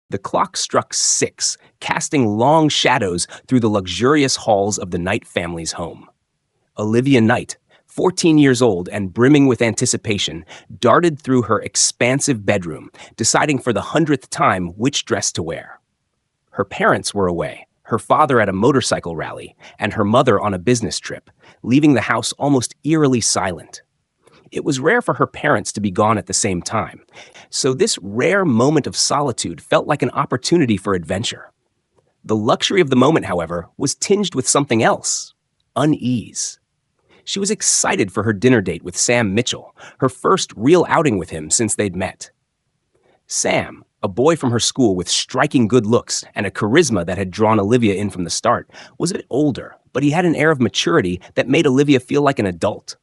The clock struck 6, casting long shadows through the luxurious halls of the Knight family's home. Olivia Knight, 14 years old and brimming with anticipation, darted through her expansive bedroom, deciding for the 100th time which dress to wear. Her parents were away, her father at a motorcycle rally, and her mother on a business trip, leaving the house almost eerily silent. It was rare for her parents to be gone at the same time, so this rare moment of solitude felt like an opportunity for adventure. The luxury of the moment, however, was tinged with something else: unease. She was excited for her dinner date with Sam Mitchell, her first real outing with him since they'd met. Sam, a boy from her school with striking good looks and a charisma that had drawn Olivia in from the start, was a bit older, but he had an air of maturity that made Olivia feel like an adult.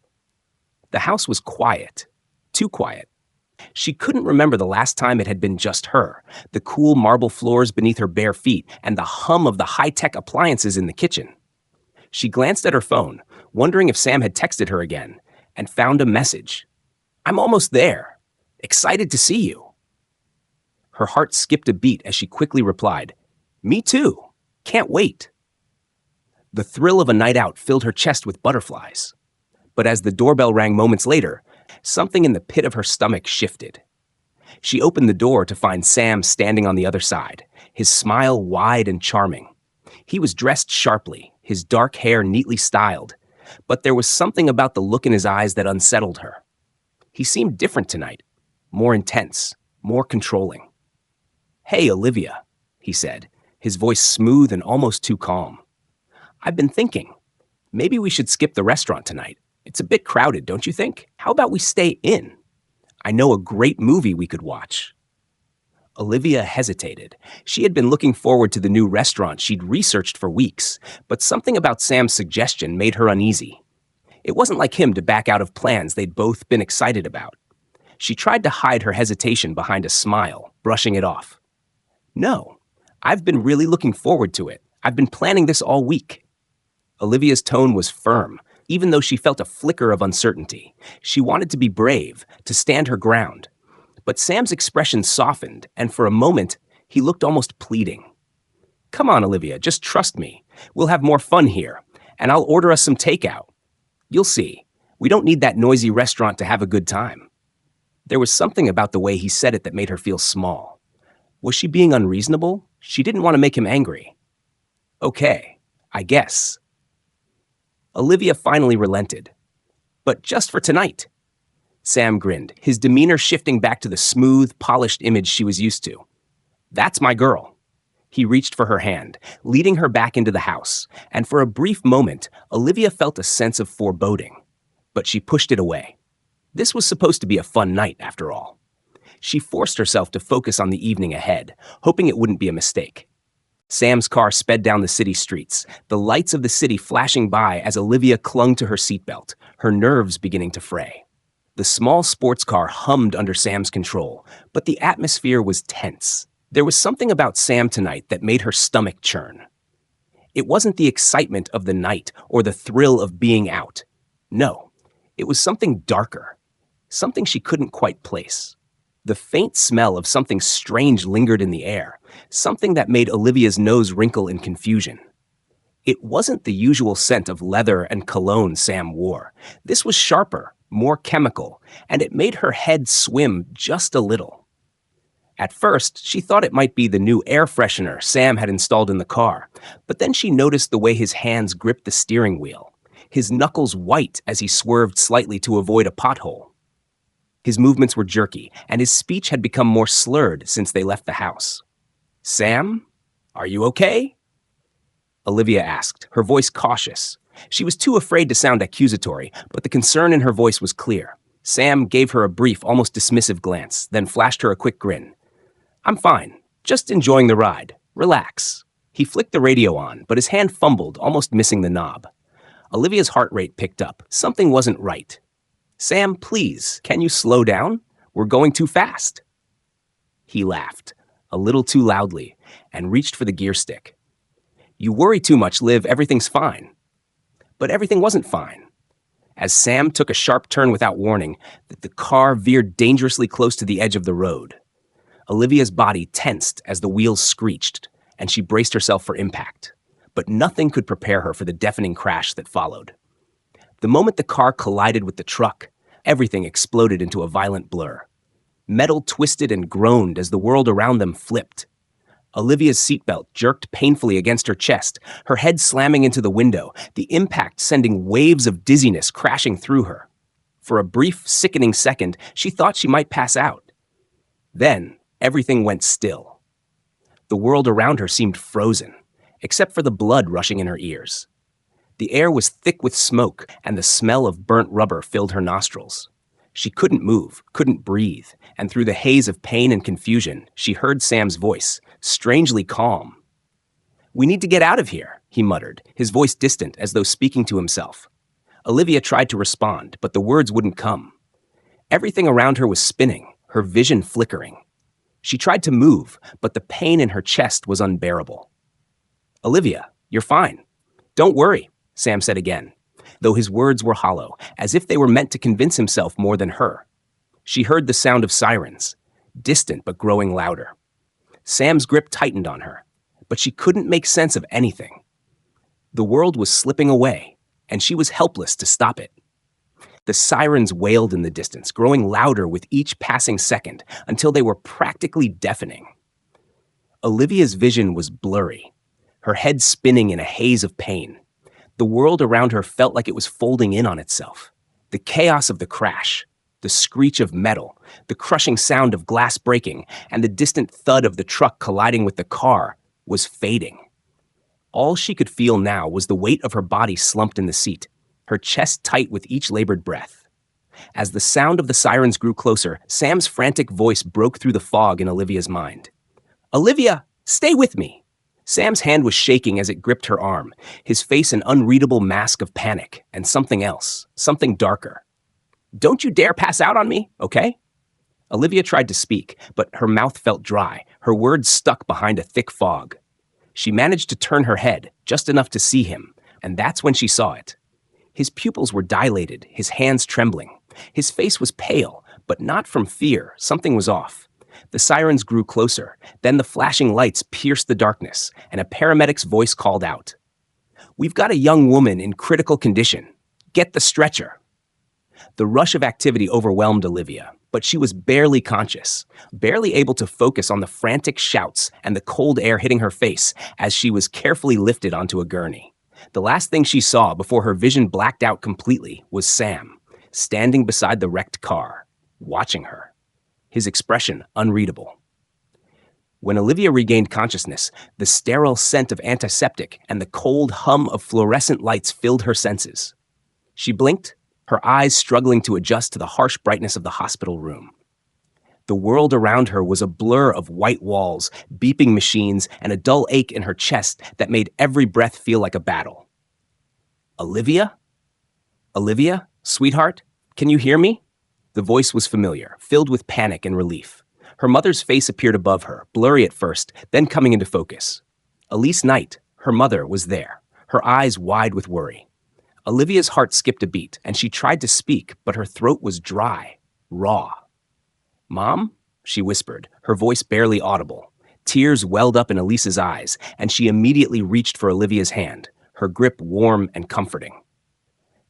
The house was quiet, too quiet. She couldn't remember the last time it had been just her, the cool marble floors beneath her bare feet and the hum of the high-tech appliances in the kitchen. She glanced at her phone, wondering if Sam had texted her again, and found a message. "I'm almost there. Excited to see you." Her heart skipped a beat as she quickly replied, "Me too. Can't wait." The thrill of a night out filled her chest with butterflies. But as the doorbell rang moments later, something in the pit of her stomach shifted. She opened the door to find Sam standing on the other side, his smile wide and charming. He was dressed sharply, his dark hair neatly styled, but there was something about the look in his eyes that unsettled her. He seemed different tonight, more intense, more controlling. "Hey, Olivia," he said, his voice smooth and almost too calm. "I've been thinking, maybe we should skip the restaurant tonight. It's a bit crowded, don't you think? How about we stay in? I know a great movie we could watch." Olivia hesitated. She had been looking forward to the new restaurant she'd researched for weeks, but something about Sam's suggestion made her uneasy. It wasn't like him to back out of plans they'd both been excited about. She tried to hide her hesitation behind a smile, brushing it off. "No, I've been really looking forward to it. I've been planning this all week." Olivia's tone was firm, even though she felt a flicker of uncertainty. She wanted to be brave, to stand her ground. But Sam's expression softened, and for a moment, he looked almost pleading. "Come on, Olivia, just trust me. We'll have more fun here, and I'll order us some takeout. You'll see, we don't need that noisy restaurant to have a good time." There was something about the way he said it that made her feel small. Was she being unreasonable? She didn't want to make him angry. "Okay, I guess." Olivia finally relented. "But just for tonight." Sam grinned, his demeanor shifting back to the smooth, polished image she was used to. "That's my girl." He reached for her hand, leading her back into the house, and for a brief moment, Olivia felt a sense of foreboding. But she pushed it away. This was supposed to be a fun night, after all. She forced herself to focus on the evening ahead, hoping it wouldn't be a mistake. Sam's car sped down the city streets, the lights of the city flashing by as Olivia clung to her seatbelt, her nerves beginning to fray. The small sports car hummed under Sam's control, but the atmosphere was tense. There was something about Sam tonight that made her stomach churn. It wasn't the excitement of the night or the thrill of being out. No, it was something darker, something she couldn't quite place. The faint smell of something strange lingered in the air, something that made Olivia's nose wrinkle in confusion. It wasn't the usual scent of leather and cologne Sam wore. This was sharper, more chemical, and it made her head swim just a little. At first, she thought it might be the new air freshener Sam had installed in the car, but then she noticed the way his hands gripped the steering wheel, his knuckles white as he swerved slightly to avoid a pothole. His movements were jerky, and his speech had become more slurred since they left the house. "Sam, are you okay?" Olivia asked, her voice cautious. She was too afraid to sound accusatory, but the concern in her voice was clear. Sam gave her a brief, almost dismissive glance, then flashed her a quick grin. "I'm fine. Just enjoying the ride. Relax." He flicked the radio on, but his hand fumbled, almost missing the knob. Olivia's heart rate picked up. Something wasn't right. "Sam, please, can you slow down? We're going too fast." He laughed, a little too loudly, and reached for the gear stick. "You worry too much, Liv. Everything's fine." But everything wasn't fine. As Sam took a sharp turn without warning, the car veered dangerously close to the edge of the road. Olivia's body tensed as the wheels screeched, and she braced herself for impact. But nothing could prepare her for the deafening crash that followed. The moment the car collided with the truck, everything exploded into a violent blur. Metal twisted and groaned as the world around them flipped. Olivia's seatbelt jerked painfully against her chest, her head slamming into the window, the impact sending waves of dizziness crashing through her. For a brief, sickening second, she thought she might pass out. Then, everything went still. The world around her seemed frozen, except for the blood rushing in her ears. The air was thick with smoke, and the smell of burnt rubber filled her nostrils. She couldn't move, couldn't breathe, and through the haze of pain and confusion, she heard Sam's voice, strangely calm. "We need to get out of here," he muttered, his voice distant as though speaking to himself. Olivia tried to respond, but the words wouldn't come. Everything around her was spinning, her vision flickering. She tried to move, but the pain in her chest was unbearable. "Olivia, you're fine. Don't worry," Sam said again, though his words were hollow, as if they were meant to convince himself more than her. She heard the sound of sirens, distant but growing louder. Sam's grip tightened on her, but she couldn't make sense of anything. The world was slipping away, and she was helpless to stop it. The sirens wailed in the distance, growing louder with each passing second until they were practically deafening. Olivia's vision was blurry, her head spinning in a haze of pain. The world around her felt like it was folding in on itself. The chaos of the crash, the screech of metal, the crushing sound of glass breaking, and the distant thud of the truck colliding with the car was fading. All she could feel now was the weight of her body slumped in the seat, her chest tight with each labored breath. As the sound of the sirens grew closer, Sam's frantic voice broke through the fog in Olivia's mind. "Olivia, stay with me!" Sam's hand was shaking as it gripped her arm, his face an unreadable mask of panic and something else, something darker. "Don't you dare pass out on me, okay?" Olivia tried to speak, but her mouth felt dry, her words stuck behind a thick fog. She managed to turn her head, just enough to see him, and that's when she saw it. His pupils were dilated, his hands trembling. His face was pale, but not from fear. Something was off. The sirens grew closer, then the flashing lights pierced the darkness, and a paramedic's voice called out, "We've got a young woman in critical condition. Get the stretcher." The rush of activity overwhelmed Olivia, but she was barely conscious, barely able to focus on the frantic shouts and the cold air hitting her face as she was carefully lifted onto a gurney. The last thing she saw before her vision blacked out completely was Sam, standing beside the wrecked car, watching her, his expression unreadable. When Olivia regained consciousness, the sterile scent of antiseptic and the cold hum of fluorescent lights filled her senses. She blinked, her eyes struggling to adjust to the harsh brightness of the hospital room. The world around her was a blur of white walls, beeping machines, and a dull ache in her chest that made every breath feel like a battle. "Olivia? Olivia, sweetheart, can you hear me?" The voice was familiar, filled with panic and relief. Her mother's face appeared above her, blurry at first, then coming into focus. Elise Knight, her mother, was there, her eyes wide with worry. Olivia's heart skipped a beat, and she tried to speak, but her throat was dry, raw. "Mom?" she whispered, her voice barely audible. Tears welled up in Elise's eyes, and she immediately reached for Olivia's hand, her grip warm and comforting.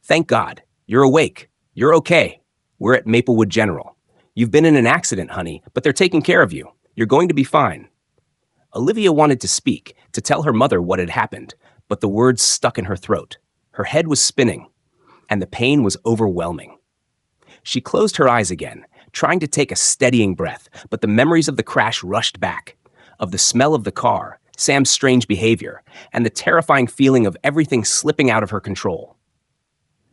"Thank God. You're awake. You're okay. We're at Maplewood General. You've been in an accident, honey, but they're taking care of you. You're going to be fine." Olivia wanted to speak, to tell her mother what had happened, but the words stuck in her throat. Her head was spinning, and the pain was overwhelming. She closed her eyes again, trying to take a steadying breath, but the memories of the crash rushed back, of the smell of the car, Sam's strange behavior, and the terrifying feeling of everything slipping out of her control.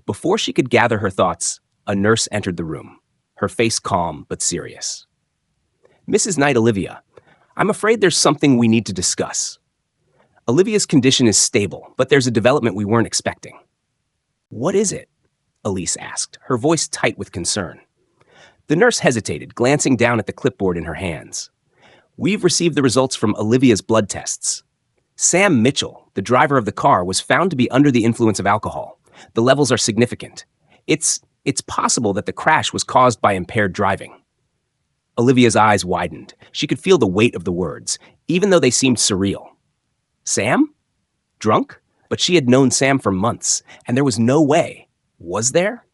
Before she could gather her thoughts, a nurse entered the room, her face calm but serious. "Mrs. Knight, Olivia, I'm afraid there's something we need to discuss. Olivia's condition is stable, but there's a development we weren't expecting." "What is it?" Elise asked, her voice tight with concern. The nurse hesitated, glancing down at the clipboard in her hands. "We've received the results from Olivia's blood tests. Sam Mitchell, the driver of the car, was found to be under the influence of alcohol. The levels are significant. It's possible that the crash was caused by impaired driving." Olivia's eyes widened. She could feel the weight of the words, even though they seemed surreal. Sam? Drunk? But she had known Sam for months, and there was no way. Was there?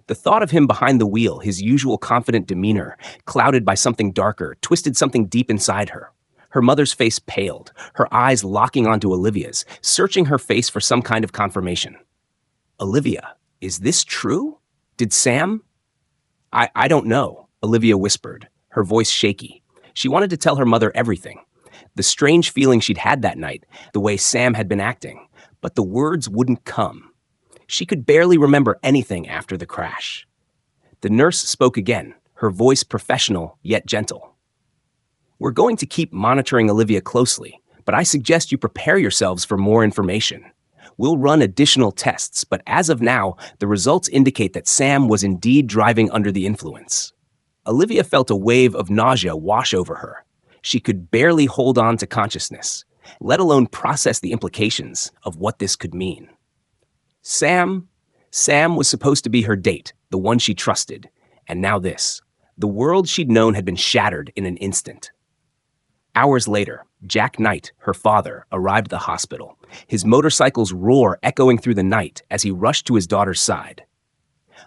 The thought of him behind the wheel, his usual confident demeanor, clouded by something darker, twisted something deep inside her. Her mother's face paled, her eyes locking onto Olivia's, searching her face for some kind of confirmation. Olivia, is this true? Did Sam? I don't know, Olivia whispered, her voice shaky. She wanted to tell her mother everything. The strange feeling she'd had that night, the way Sam had been acting, but the words wouldn't come. She could barely remember anything after the crash. The nurse spoke again, her voice professional yet gentle. We're going to keep monitoring Olivia closely, but I suggest you prepare yourselves for more information. We'll run additional tests, but as of now, the results indicate that Sam was indeed driving under the influence. Olivia felt a wave of nausea wash over her. She could barely hold on to consciousness, let alone process the implications of what this could mean. Sam was supposed to be her date, the one she trusted, and now this. The world she'd known had been shattered in an instant. Hours later, Jack Knight, her father, arrived at the hospital, his motorcycle's roar echoing through the night as he rushed to his daughter's side.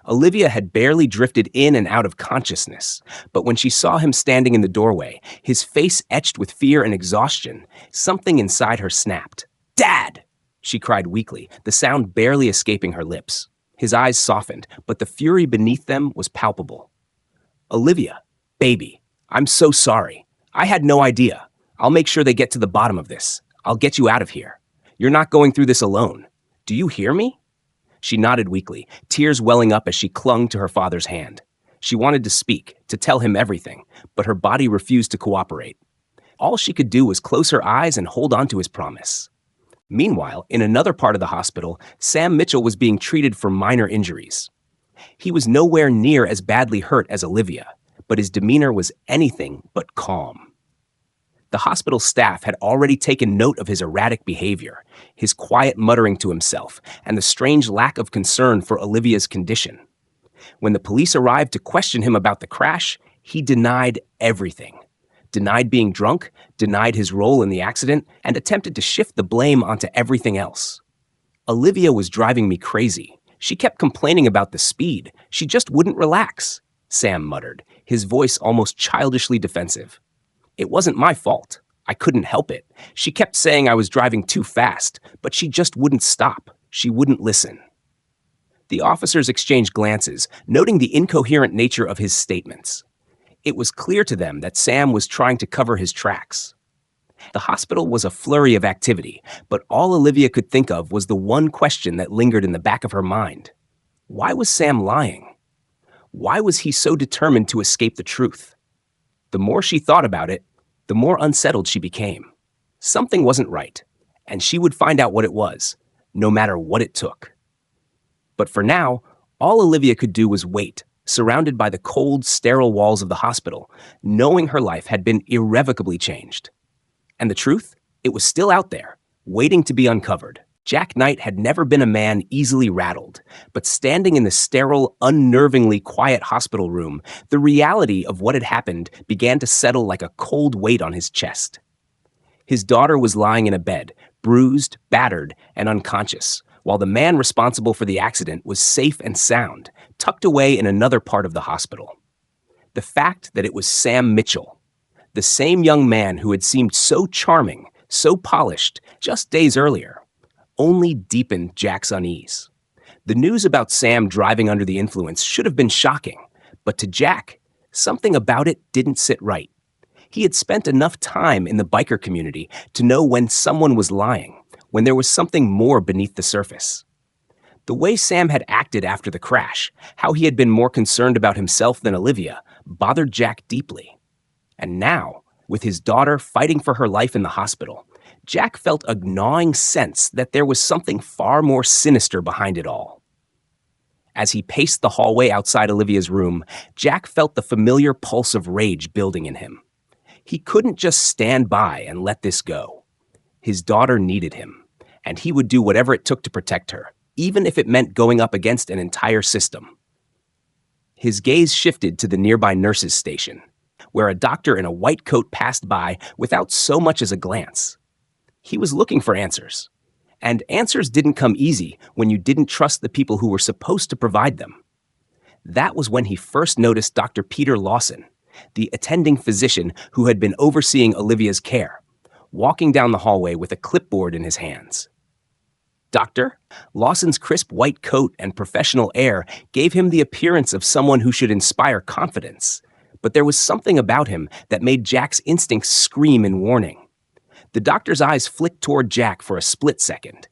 Olivia had barely drifted in and out of consciousness, but when she saw him standing in the doorway, his face etched with fear and exhaustion, something inside her snapped. "Dad!" she cried weakly, the sound barely escaping her lips. His eyes softened, but the fury beneath them was palpable. "Olivia, baby, I'm so sorry. I had no idea. I'll make sure they get to the bottom of this. I'll get you out of here. You're not going through this alone. Do you hear me?" She nodded weakly, tears welling up as she clung to her father's hand. She wanted to speak, to tell him everything, but her body refused to cooperate. All she could do was close her eyes and hold on to his promise. Meanwhile, in another part of the hospital, Sam Mitchell was being treated for minor injuries. He was nowhere near as badly hurt as Olivia, but his demeanor was anything but calm. The hospital staff had already taken note of his erratic behavior, his quiet muttering to himself, and the strange lack of concern for Olivia's condition. When the police arrived to question him about the crash, he denied everything. Denied being drunk, denied his role in the accident, and attempted to shift the blame onto everything else. Olivia was driving me crazy. She kept complaining about the speed. She just wouldn't relax, Sam muttered, his voice almost childishly defensive. It wasn't my fault. I couldn't help it. She kept saying I was driving too fast, but she just wouldn't stop. She wouldn't listen. The officers exchanged glances, noting the incoherent nature of his statements. It was clear to them that Sam was trying to cover his tracks. The hospital was a flurry of activity, but all Olivia could think of was the one question that lingered in the back of her mind. Why was Sam lying? Why was he so determined to escape the truth? The more she thought about it, the more unsettled she became. Something wasn't right, and she would find out what it was, no matter what it took. But for now, all Olivia could do was wait, surrounded by the cold, sterile walls of the hospital, knowing her life had been irrevocably changed. And the truth? It was still out there, waiting to be uncovered. Jack Knight had never been a man easily rattled, but standing in the sterile, unnervingly quiet hospital room, the reality of what had happened began to settle like a cold weight on his chest. His daughter was lying in a bed, bruised, battered, and unconscious, while the man responsible for the accident was safe and sound, tucked away in another part of the hospital. The fact that it was Sam Mitchell, the same young man who had seemed so charming, so polished, just days earlier, only deepened Jack's unease. The news about Sam driving under the influence should have been shocking, but to Jack, something about it didn't sit right. He had spent enough time in the biker community to know when someone was lying, when there was something more beneath the surface. The way Sam had acted after the crash, how he had been more concerned about himself than Olivia, bothered Jack deeply. And now, with his daughter fighting for her life in the hospital, Jack felt a gnawing sense that there was something far more sinister behind it all. As he paced the hallway outside Olivia's room, Jack felt the familiar pulse of rage building in him. He couldn't just stand by and let this go. His daughter needed him, and he would do whatever it took to protect her, even if it meant going up against an entire system. His gaze shifted to the nearby nurses' station. where a doctor in a white coat passed by without so much as a glance. He was looking for answers. And answers didn't come easy when you didn't trust the people who were supposed to provide them. That was when he first noticed Dr. Peter Lawson, the attending physician who had been overseeing Olivia's care, walking down the hallway with a clipboard in his hands. Doctor? Lawson's crisp white coat and professional air gave him the appearance of someone who should inspire confidence, but there was something about him that made Jack's instincts scream in warning. The doctor's eyes flicked toward Jack for a split second,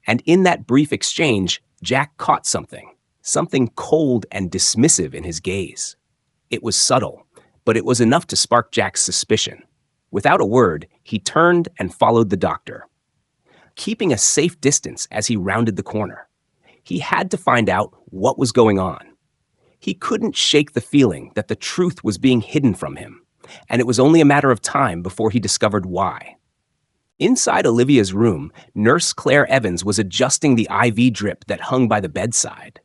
and in that brief exchange, Jack caught something cold and dismissive in his gaze. It was subtle, but it was enough to spark Jack's suspicion. Without a word, he turned and followed the doctor, keeping a safe distance as he rounded the corner. He had to find out what was going on. He couldn't shake the feeling that the truth was being hidden from him, and it was only a matter of time before he discovered why. Inside Olivia's room, Nurse Claire Evans was adjusting the IV drip that hung by the bedside.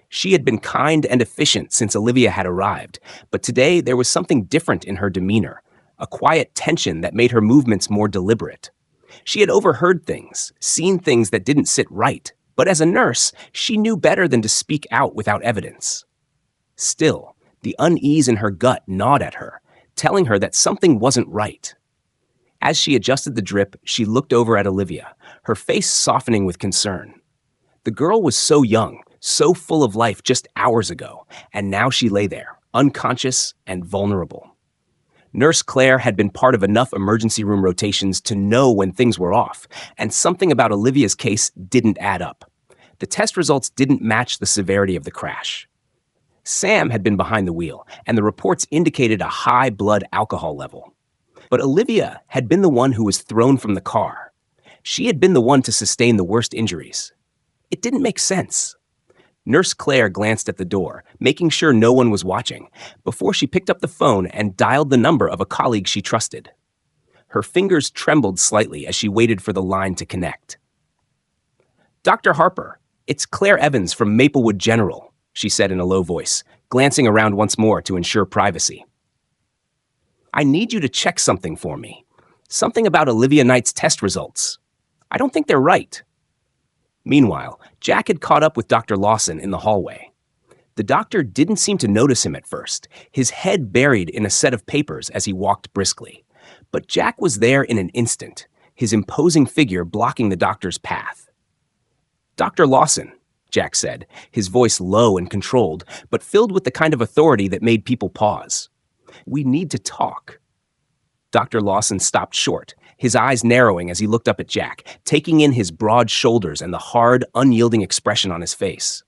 She had been kind and efficient since Olivia had arrived, but today there was something different in her demeanor, a quiet tension that made her movements more deliberate. She had overheard things, seen things that didn't sit right, but as a nurse, she knew better than to speak out without evidence. Still, the unease in her gut gnawed at her, telling her that something wasn't right. As she adjusted the drip, she looked over at Olivia, her face softening with concern. The girl was so young, so full of life just hours ago, and now she lay there, unconscious and vulnerable. Nurse Claire had been part of enough emergency room rotations to know when things were off, and something about Olivia's case didn't add up. The test results didn't match the severity of the crash. Sam had been behind the wheel, and the reports indicated a high blood alcohol level. But Olivia had been the one who was thrown from the car. She had been the one to sustain the worst injuries. It didn't make sense. Nurse Claire glanced at the door, making sure no one was watching, before she picked up the phone and dialed the number of a colleague she trusted. Her fingers trembled slightly as she waited for the line to connect. "Dr. Harper, it's Claire Evans from Maplewood General," she said in a low voice, glancing around once more to ensure privacy. "I need you to check something for me. Something about Olivia Knight's test results. I don't think they're right." Meanwhile, Jack had caught up with Dr. Lawson in the hallway. The doctor didn't seem to notice him at first, his head buried in a set of papers as he walked briskly. But Jack was there in an instant, his imposing figure blocking the doctor's path. "Dr. Lawson," Jack said, his voice low and controlled, but filled with the kind of authority that made people pause. "We need to talk." Dr. Lawson stopped short, his eyes narrowing as he looked up at Jack, taking in his broad shoulders and the hard, unyielding expression on his face.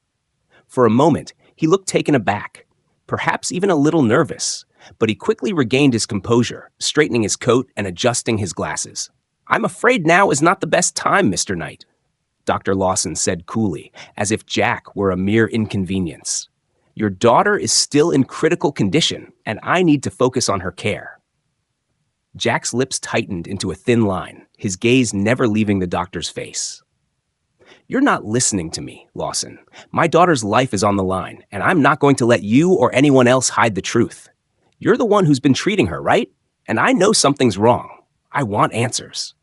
For a moment, he looked taken aback, perhaps even a little nervous, but he quickly regained his composure, straightening his coat and adjusting his glasses. "I'm afraid now is not the best time, Mr. Knight," Dr. Lawson said coolly, as if Jack were a mere inconvenience. "Your daughter is still in critical condition, and I need to focus on her care." Jack's lips tightened into a thin line, his gaze never leaving the doctor's face. "You're not listening to me, Lawson. My daughter's life is on the line, and I'm not going to let you or anyone else hide the truth. You're the one who's been treating her, right? And I know something's wrong. I want answers."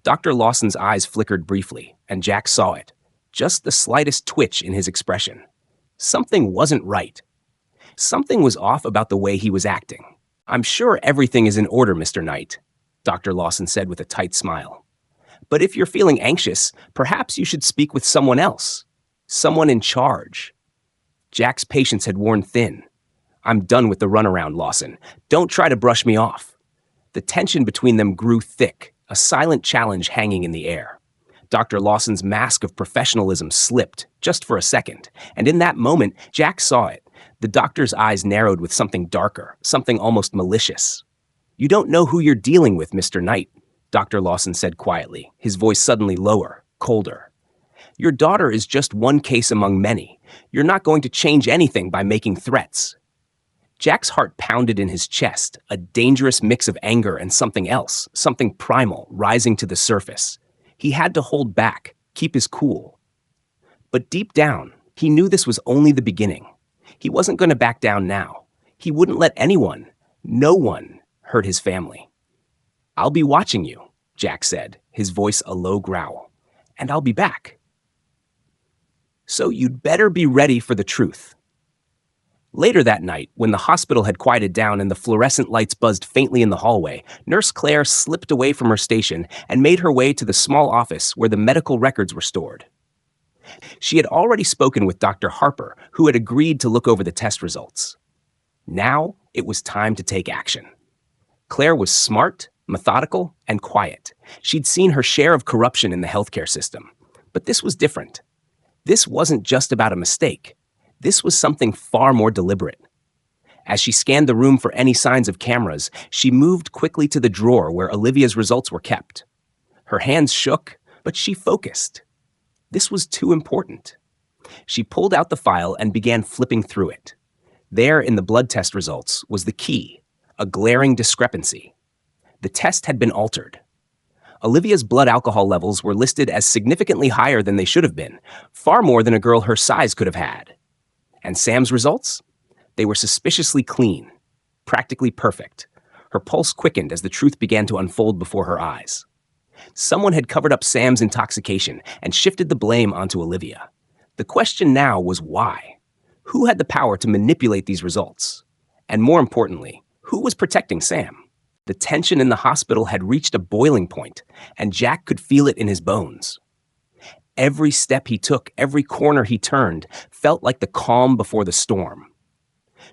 Dr. Lawson's eyes flickered briefly, and Jack saw it, just the slightest twitch in his expression. Something wasn't right. Something was off about the way he was acting. "I'm sure everything is in order, Mr. Knight," Dr. Lawson said with a tight smile. "But if you're feeling anxious, perhaps you should speak with someone else. Someone in charge." Jack's patience had worn thin. "I'm done with the runaround, Lawson. Don't try to brush me off." The tension between them grew thick, a silent challenge hanging in the air. Dr. Lawson's mask of professionalism slipped, just for a second, and in that moment, Jack saw it. The doctor's eyes narrowed with something darker, something almost malicious. "You don't know who you're dealing with, Mr. Knight," Dr. Lawson said quietly, his voice suddenly lower, colder. "Your daughter is just one case among many. You're not going to change anything by making threats." Jack's heart pounded in his chest, a dangerous mix of anger and something else, something primal, rising to the surface. He had to hold back, keep his cool. But deep down, he knew this was only the beginning. He wasn't going to back down now. He wouldn't let anyone, No one hurt his family. "I'll be watching you," Jack said, his voice a low growl, "and I'll be back. So you'd better be ready for the truth." Later that night, when the hospital had quieted down and the fluorescent lights buzzed faintly in the hallway, Nurse Claire slipped away from her station and made her way to the small office where the medical records were stored. She had already spoken with Dr. Harper, who had agreed to look over the test results. Now it was time to take action. Claire was smart, methodical, and quiet. She'd seen her share of corruption in the healthcare system. But this was different. This wasn't just about a mistake. This was something far more deliberate. As she scanned the room for any signs of cameras, she moved quickly to the drawer where Olivia's results were kept. Her hands shook, but she focused. This was too important. She pulled out the file and began flipping through it. There in the blood test results was the key, a glaring discrepancy. The test had been altered. Olivia's blood alcohol levels were listed as significantly higher than they should have been, far more than a girl her size could have had. And Sam's results? They were suspiciously clean, practically perfect. Her pulse quickened as the truth began to unfold before her eyes. Someone had covered up Sam's intoxication and shifted the blame onto Olivia. The question now was why? Who had the power to manipulate these results? And more importantly, who was protecting Sam? The tension in the hospital had reached a boiling point, and Jack could feel it in his bones. Every step he took, every corner he turned, felt like the calm before the storm.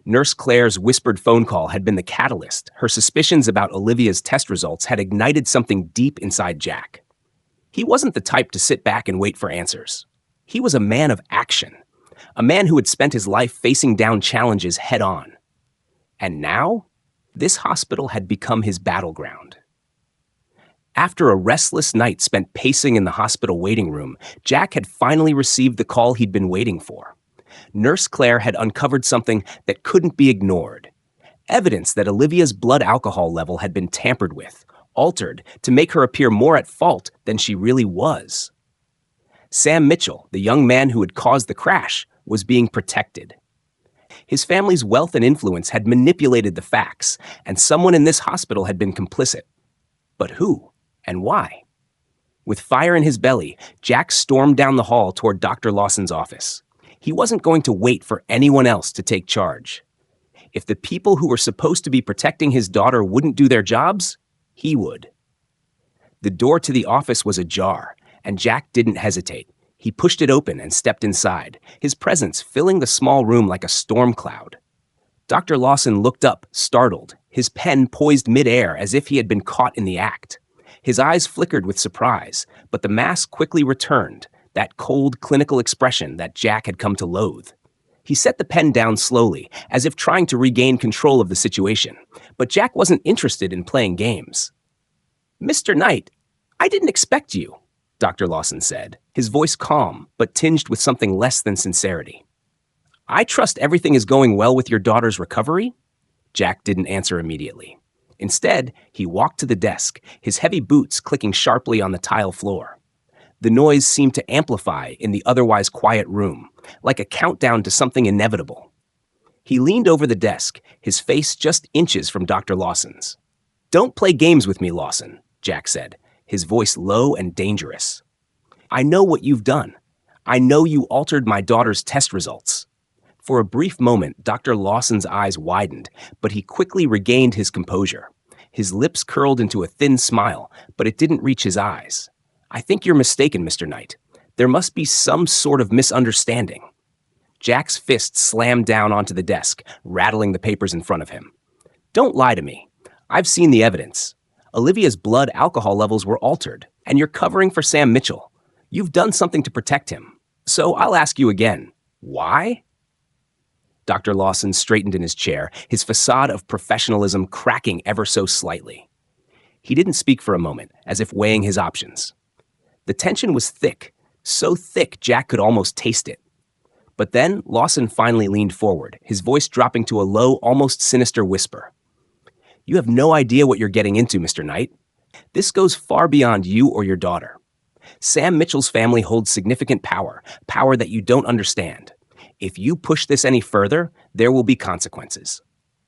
Nurse Claire's whispered phone call had been the catalyst. Her suspicions about Olivia's test results had ignited something deep inside Jack. He wasn't the type to sit back and wait for answers. He was a man of action, a man who had spent his life facing down challenges head-on. And now, this hospital had become his battleground. After a restless night spent pacing in the hospital waiting room, Jack had finally received the call he'd been waiting for. Nurse Claire had uncovered something that couldn't be ignored. Evidence that Olivia's blood alcohol level had been tampered with, altered to make her appear more at fault than she really was. Sam Mitchell, the young man who had caused the crash, was being protected. His family's wealth and influence had manipulated the facts, and someone in this hospital had been complicit. But who and why? With fire in his belly, Jack stormed down the hall toward Dr. Lawson's office. He wasn't going to wait for anyone else to take charge. If the people who were supposed to be protecting his daughter wouldn't do their jobs, he would. The door to the office was ajar, and Jack didn't hesitate. He pushed it open and stepped inside, his presence filling the small room like a storm cloud. Dr. Lawson looked up, startled, his pen poised midair as if he had been caught in the act. His eyes flickered with surprise, but the mask quickly returned, that cold, clinical expression that Jack had come to loathe. He set the pen down slowly, as if trying to regain control of the situation, but Jack wasn't interested in playing games. "Mr. Knight, I didn't expect you," Dr. Lawson said, his voice calm, but tinged with something less than sincerity. "I trust everything is going well with your daughter's recovery?" Jack didn't answer immediately. Instead, he walked to the desk, his heavy boots clicking sharply on the tile floor. The noise seemed to amplify in the otherwise quiet room, like a countdown to something inevitable. He leaned over the desk, his face just inches from Dr. Lawson's. "Don't play games with me, Lawson," Jack said, his voice low and dangerous. "I know what you've done. I know you altered my daughter's test results." For a brief moment, Dr. Lawson's eyes widened, but he quickly regained his composure. His lips curled into a thin smile, but it didn't reach his eyes. "I think you're mistaken, Mr. Knight. There must be some sort of misunderstanding." Jack's fist slammed down onto the desk, rattling the papers in front of him. "Don't lie to me. I've seen the evidence. Olivia's blood alcohol levels were altered, and you're covering for Sam Mitchell. You've done something to protect him. So I'll ask you again, why?" Dr. Lawson straightened in his chair, his facade of professionalism cracking ever so slightly. He didn't speak for a moment, as if weighing his options. The tension was thick, so thick Jack could almost taste it. But then Lawson finally leaned forward, his voice dropping to a low, almost sinister whisper. "You have no idea what you're getting into, Mr. Knight. This goes far beyond you or your daughter. Sam Mitchell's family holds significant power, power that you don't understand. If you push this any further, there will be consequences."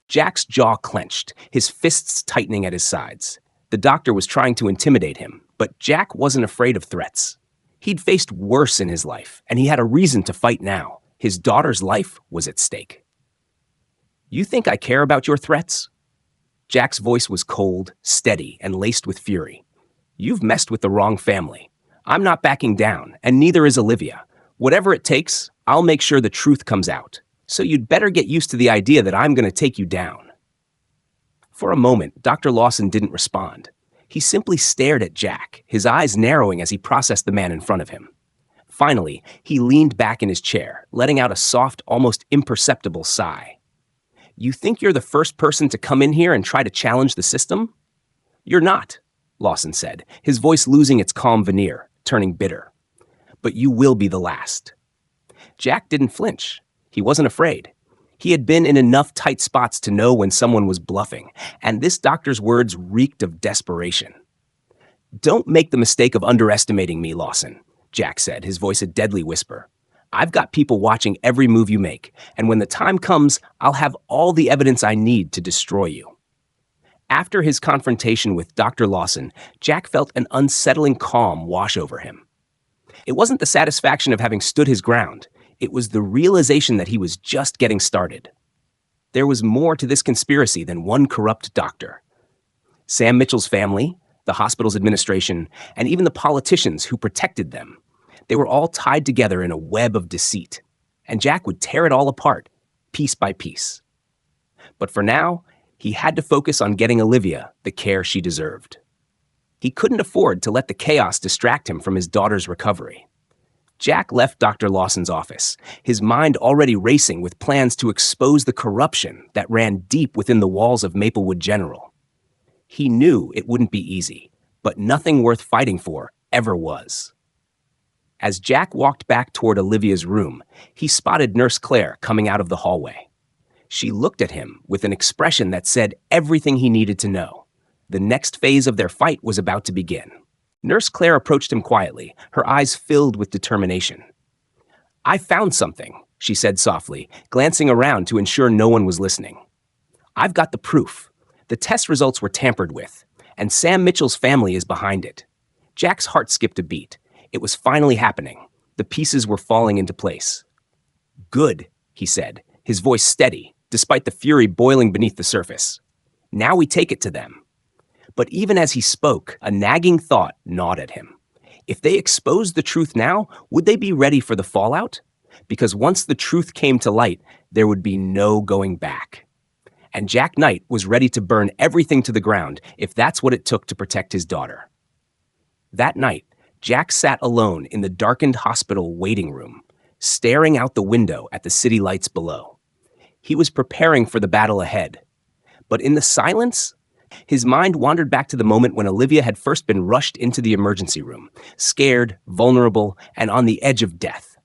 Jack's jaw clenched, his fists tightening at his sides. The doctor was trying to intimidate him, but Jack wasn't afraid of threats. He'd faced worse in his life, and he had a reason to fight now. His daughter's life was at stake. "You think I care about your threats?" Jack's voice was cold, steady, and laced with fury. "You've messed with the wrong family. I'm not backing down, and neither is Olivia. Whatever it takes, I'll make sure the truth comes out. So you'd better get used to the idea that I'm going to take you down." For a moment, Dr. Lawson didn't respond. He simply stared at Jack, his eyes narrowing as he processed the man in front of him. Finally, he leaned back in his chair, letting out a soft, almost imperceptible sigh. "You think you're the first person to come in here and try to challenge the system?" "You're not," Lawson said, his voice losing its calm veneer, turning bitter. "But you will be the last." Jack didn't flinch. He wasn't afraid. He had been in enough tight spots to know when someone was bluffing, and this doctor's words reeked of desperation. "Don't make the mistake of underestimating me, Lawson," Jack said, his voice a deadly whisper. "I've got people watching every move you make, and when the time comes, I'll have all the evidence I need to destroy you." After his confrontation with Dr. Lawson, Jack felt an unsettling calm wash over him. It wasn't the satisfaction of having stood his ground. It was the realization that he was just getting started. There was more to this conspiracy than one corrupt doctor. Sam Mitchell's family, the hospital's administration, and even the politicians who protected them, they were all tied together in a web of deceit, and Jack would tear it all apart, piece by piece. But for now, he had to focus on getting Olivia the care she deserved. He couldn't afford to let the chaos distract him from his daughter's recovery. Jack left Dr. Lawson's office, his mind already racing with plans to expose the corruption that ran deep within the walls of Maplewood General. He knew it wouldn't be easy, but nothing worth fighting for ever was. As Jack walked back toward Olivia's room, he spotted Nurse Claire coming out of the hallway. She looked at him with an expression that said everything he needed to know. The next phase of their fight was about to begin. Nurse Claire approached him quietly, her eyes filled with determination. "I found something," she said softly, glancing around to ensure no one was listening. "I've got the proof. The test results were tampered with, and Sam Mitchell's family is behind it." Jack's heart skipped a beat. It was finally happening. The pieces were falling into place. "Good," he said, his voice steady, despite the fury boiling beneath the surface. "Now we take it to them." But even as he spoke, a nagging thought gnawed at him. If they exposed the truth now, would they be ready for the fallout? Because once the truth came to light, there would be no going back. And Jack Knight was ready to burn everything to the ground if that's what it took to protect his daughter. That night, Jack sat alone in the darkened hospital waiting room, staring out the window at the city lights below. He was preparing for the battle ahead. But in the silence, his mind wandered back to the moment when Olivia had first been rushed into the emergency room, scared, vulnerable, and on the edge of death.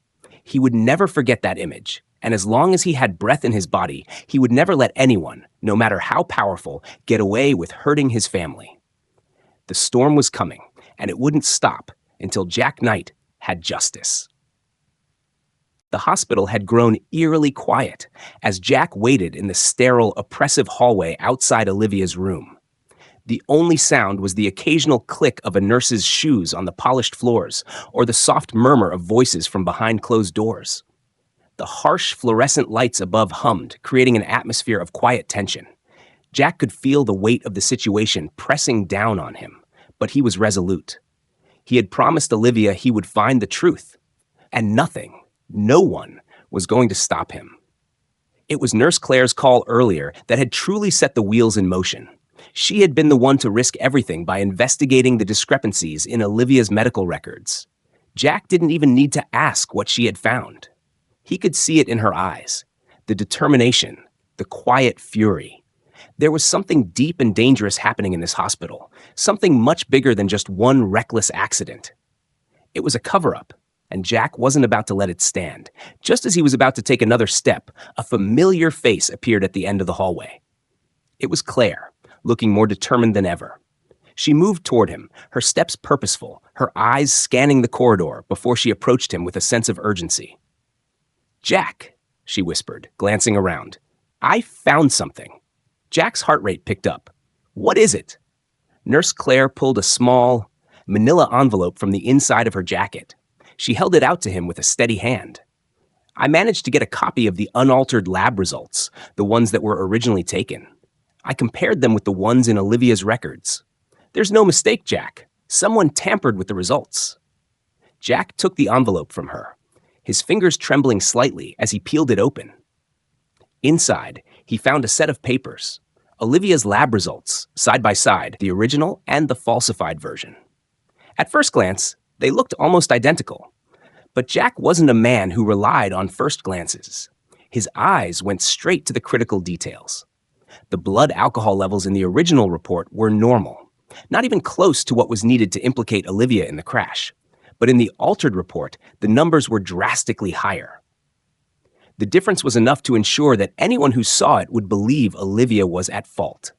He would never forget that image, and as long as he had breath in his body, he would never let anyone, no matter how powerful, get away with hurting his family. The storm was coming, and it wouldn't stop until Jack Knight had justice. The hospital had grown eerily quiet as Jack waited in the sterile, oppressive hallway outside Olivia's room. The only sound was the occasional click of a nurse's shoes on the polished floors or the soft murmur of voices from behind closed doors. The harsh fluorescent lights above hummed, creating an atmosphere of quiet tension. Jack could feel the weight of the situation pressing down on him, but he was resolute. He had promised Olivia he would find the truth, and nothing, no one, was going to stop him. It was Nurse Claire's call earlier that had truly set the wheels in motion. She had been the one to risk everything by investigating the discrepancies in Olivia's medical records. Jack didn't even need to ask what she had found. He could see it in her eyes, the determination, the quiet fury. There was something deep and dangerous happening in this hospital, something much bigger than just one reckless accident. It was a cover-up, and Jack wasn't about to let it stand. Just as he was about to take another step, a familiar face appeared at the end of the hallway. It was Claire, looking more determined than ever. She moved toward him, her steps purposeful, her eyes scanning the corridor before she approached him with a sense of urgency. "Jack," she whispered, glancing around, "I found something." Jack's heart rate picked up. What is it? Nurse Claire pulled a small, manila envelope from the inside of her jacket. She held it out to him with a steady hand. I managed to get a copy of the unaltered lab results, the ones that were originally taken. I compared them with the ones in Olivia's records. There's no mistake, Jack. Someone tampered with the results. Jack took the envelope from her, his fingers trembling slightly as he peeled it open. Inside, he found a set of papers, Olivia's lab results, side by side, the original and the falsified version. At first glance, they looked almost identical. But Jack wasn't a man who relied on first glances. His eyes went straight to the critical details. The blood alcohol levels in the original report were normal, not even close to what was needed to implicate Olivia in the crash. But in the altered report, the numbers were drastically higher. The difference was enough to ensure that anyone who saw it would believe Olivia was at fault.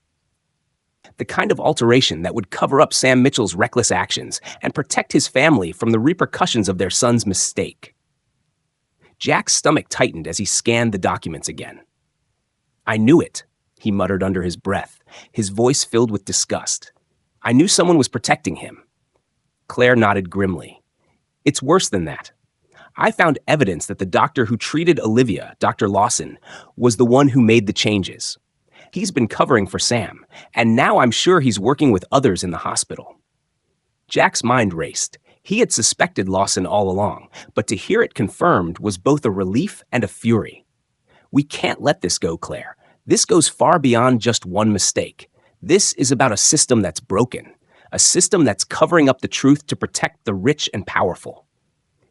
The kind of alteration that would cover up Sam Mitchell's reckless actions and protect his family from the repercussions of their son's mistake. Jack's stomach tightened as he scanned the documents again. I knew it, he muttered under his breath, his voice filled with disgust. I knew someone was protecting him. Claire nodded grimly. It's worse than that. I found evidence that the doctor who treated Olivia, Dr. Lawson, was the one who made the changes. He's been covering for Sam, and now I'm sure he's working with others in the hospital. Jack's mind raced. He had suspected Lawson all along, but to hear it confirmed was both a relief and a fury. We can't let this go, Claire. This goes far beyond just one mistake. This is about a system that's broken, a system that's covering up the truth to protect the rich and powerful.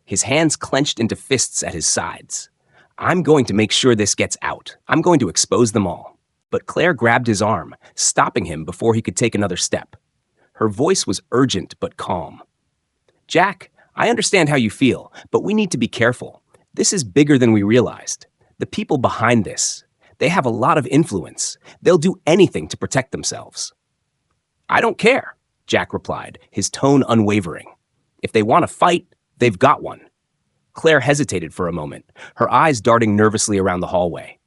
His hands clenched into fists at his sides. I'm going to make sure this gets out. I'm going to expose them all. But Claire grabbed his arm, stopping him before he could take another step. Her voice was urgent but calm. Jack, I understand how you feel, but we need to be careful. This is bigger than we realized. The people behind this, they have a lot of influence. They'll do anything to protect themselves. I don't care, Jack replied, his tone unwavering. If they want to fight, they've got one. Claire hesitated for a moment, her eyes darting nervously around the hallway.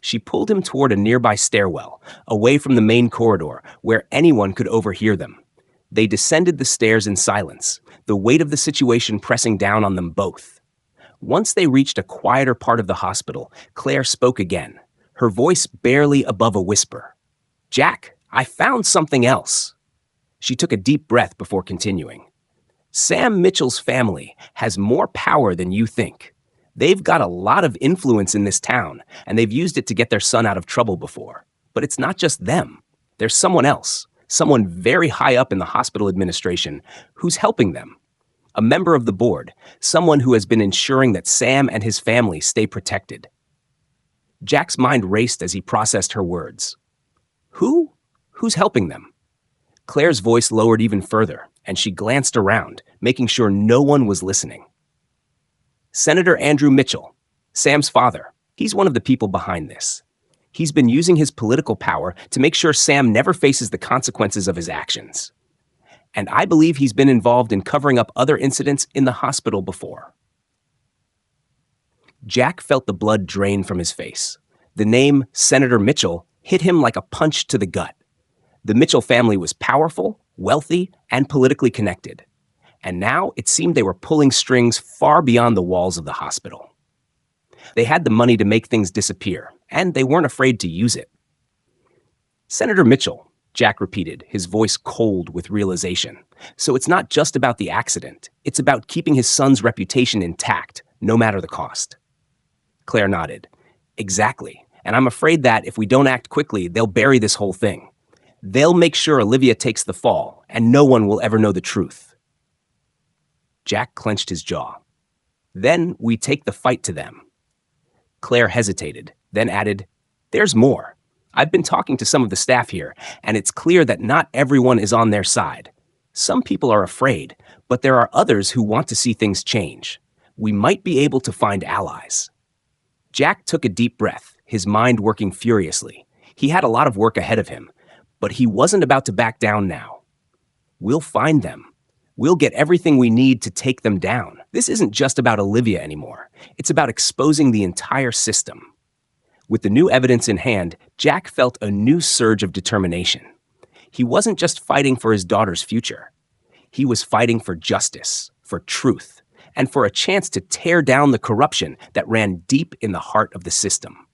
She pulled him toward a nearby stairwell, away from the main corridor, where anyone could overhear them. They descended the stairs in silence, the weight of the situation pressing down on them both. Once they reached a quieter part of the hospital, Claire spoke again, her voice barely above a whisper. Jack, I found something else. She took a deep breath before continuing. Sam Mitchell's family has more power than you think. They've got a lot of influence in this town, and they've used it to get their son out of trouble before. But it's not just them. There's someone else, someone very high up in the hospital administration, who's helping them. A member of the board, someone who has been ensuring that Sam and his family stay protected. Jack's mind raced as he processed her words. Who? Who's helping them? Claire's voice lowered even further, and she glanced around, making sure no one was listening. Senator Andrew Mitchell, Sam's father, he's one of the people behind this. He's been using his political power to make sure Sam never faces the consequences of his actions. And I believe he's been involved in covering up other incidents in the hospital before. Jack felt the blood drain from his face. The name Senator Mitchell hit him like a punch to the gut. The Mitchell family was powerful, wealthy, and politically connected. And now it seemed they were pulling strings far beyond the walls of the hospital. They had the money to make things disappear, and they weren't afraid to use it. Senator Mitchell, Jack repeated, his voice cold with realization. So it's not just about the accident. It's about keeping his son's reputation intact, no matter the cost. Claire nodded. Exactly. And I'm afraid that if we don't act quickly, they'll bury this whole thing. They'll make sure Olivia takes the fall, and no one will ever know the truth. Jack clenched his jaw. Then we take the fight to them. Claire hesitated, then added, There's more. I've been talking to some of the staff here, and it's clear that not everyone is on their side. Some people are afraid, but there are others who want to see things change. We might be able to find allies. Jack took a deep breath, his mind working furiously. He had a lot of work ahead of him, but he wasn't about to back down now. We'll find them. We'll get everything we need to take them down. This isn't just about Olivia anymore. It's about exposing the entire system. With the new evidence in hand, Jack felt a new surge of determination. He wasn't just fighting for his daughter's future. He was fighting for justice, for truth, and for a chance to tear down the corruption that ran deep in the heart of the system.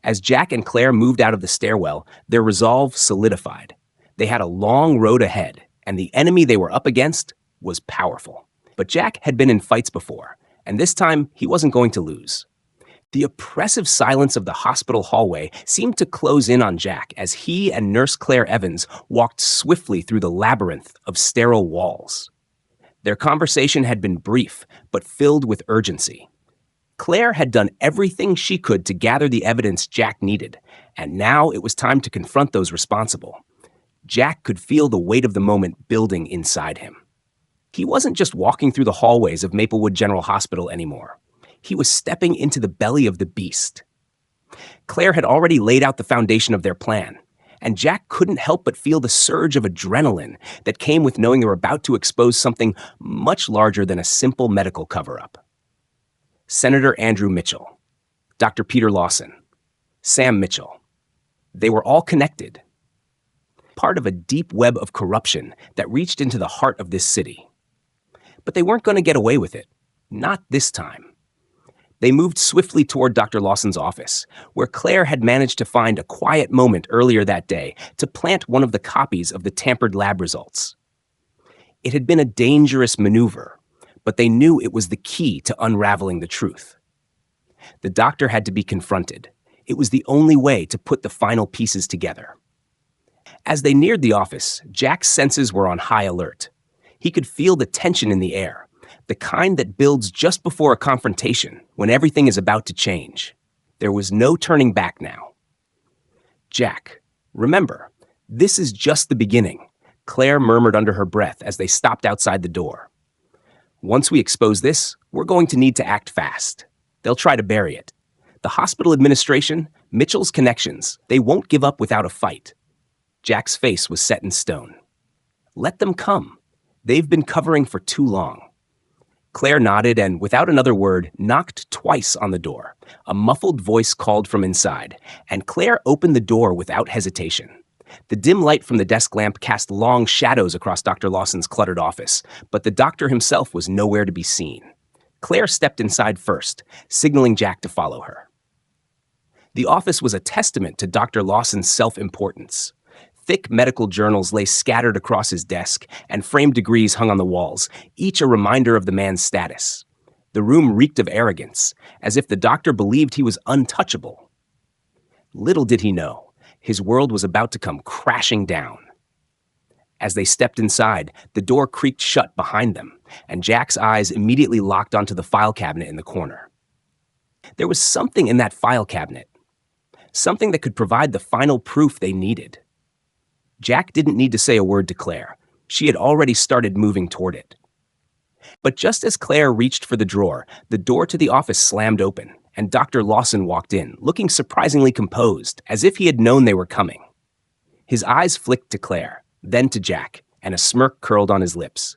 As Jack and Claire moved out of the stairwell, their resolve solidified. They had a long road ahead, and the enemy they were up against was powerful. But Jack had been in fights before, and this time he wasn't going to lose. The oppressive silence of the hospital hallway seemed to close in on Jack as he and Nurse Claire Evans walked swiftly through the labyrinth of sterile walls. Their conversation had been brief, but filled with urgency. Claire had done everything she could to gather the evidence Jack needed, and now it was time to confront those responsible. Jack could feel the weight of the moment building inside him. He wasn't just walking through the hallways of Maplewood General Hospital anymore. He was stepping into the belly of the beast. Claire had already laid out the foundation of their plan, and Jack couldn't help but feel the surge of adrenaline that came with knowing they were about to expose something much larger than a simple medical cover-up. Senator Andrew Mitchell, Dr. Peter Lawson, Sam Mitchell. They were all connected, part of a deep web of corruption that reached into the heart of this city. But they weren't going to get away with it, not this time. They moved swiftly toward Dr. Lawson's office, where Claire had managed to find a quiet moment earlier that day to plant one of the copies of the tampered lab results. It had been a dangerous maneuver, but they knew it was the key to unraveling the truth. The doctor had to be confronted. It was the only way to put the final pieces together. As they neared the office, Jack's senses were on high alert. He could feel the tension in the air, the kind that builds just before a confrontation, when everything is about to change. There was no turning back now. Jack, remember, this is just the beginning, Claire murmured under her breath as they stopped outside the door. Once we expose this, we're going to need to act fast. They'll try to bury it. The hospital administration, Mitchell's connections, they won't give up without a fight. Jack's face was set in stone. Let them come. They've been covering for too long. Claire nodded and, without another word, knocked twice on the door. A muffled voice called from inside, and Claire opened the door without hesitation. The dim light from the desk lamp cast long shadows across Dr. Lawson's cluttered office, but the doctor himself was nowhere to be seen. Claire stepped inside first, signaling Jack to follow her. The office was a testament to Dr. Lawson's self-importance. Thick medical journals lay scattered across his desk, and framed degrees hung on the walls, each a reminder of the man's status. The room reeked of arrogance, as if the doctor believed he was untouchable. Little did he know, his world was about to come crashing down. As they stepped inside, the door creaked shut behind them, and Jack's eyes immediately locked onto the file cabinet in the corner. There was something in that file cabinet, something that could provide the final proof they needed. Jack didn't need to say a word to Claire. She had already started moving toward it. But just as Claire reached for the drawer, the door to the office slammed open, and Dr. Lawson walked in, looking surprisingly composed, as if he had known they were coming. His eyes flicked to Claire, then to Jack, and a smirk curled on his lips.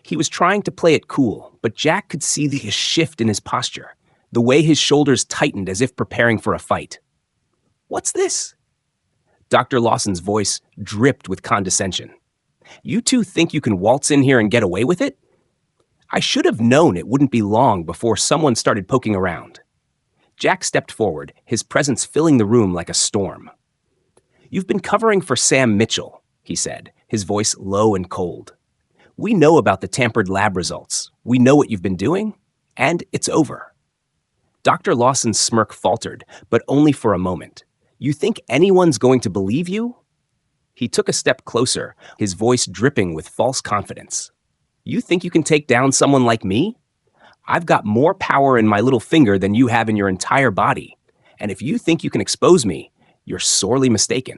He was trying to play it cool, but Jack could see the shift in his posture, the way his shoulders tightened as if preparing for a fight. "What's this?" Dr. Lawson's voice dripped with condescension. "You two think you can waltz in here and get away with it? I should have known it wouldn't be long before someone started poking around." Jack stepped forward, his presence filling the room like a storm. "You've been covering for Sam Mitchell," he said, his voice low and cold. "We know about the tampered lab results. We know what you've been doing, and it's over." Dr. Lawson's smirk faltered, but only for a moment. "You think anyone's going to believe you?" He took a step closer, his voice dripping with false confidence. "You think you can take down someone like me? I've got more power in my little finger than you have in your entire body. And if you think you can expose me, you're sorely mistaken."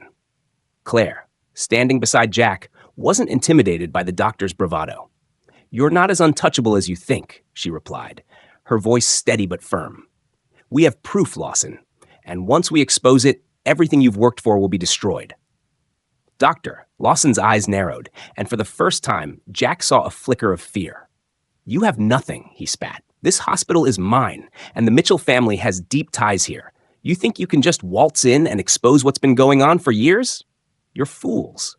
Claire, standing beside Jack, wasn't intimidated by the doctor's bravado. "You're not as untouchable as you think," she replied, her voice steady but firm. "We have proof, Lawson, and once we expose it, everything you've worked for will be destroyed." "Doctor," Lawson's eyes narrowed, and for the first time, Jack saw a flicker of fear. "You have nothing," he spat. "This hospital is mine, and the Mitchell family has deep ties here. You think you can just waltz in and expose what's been going on for years? You're fools.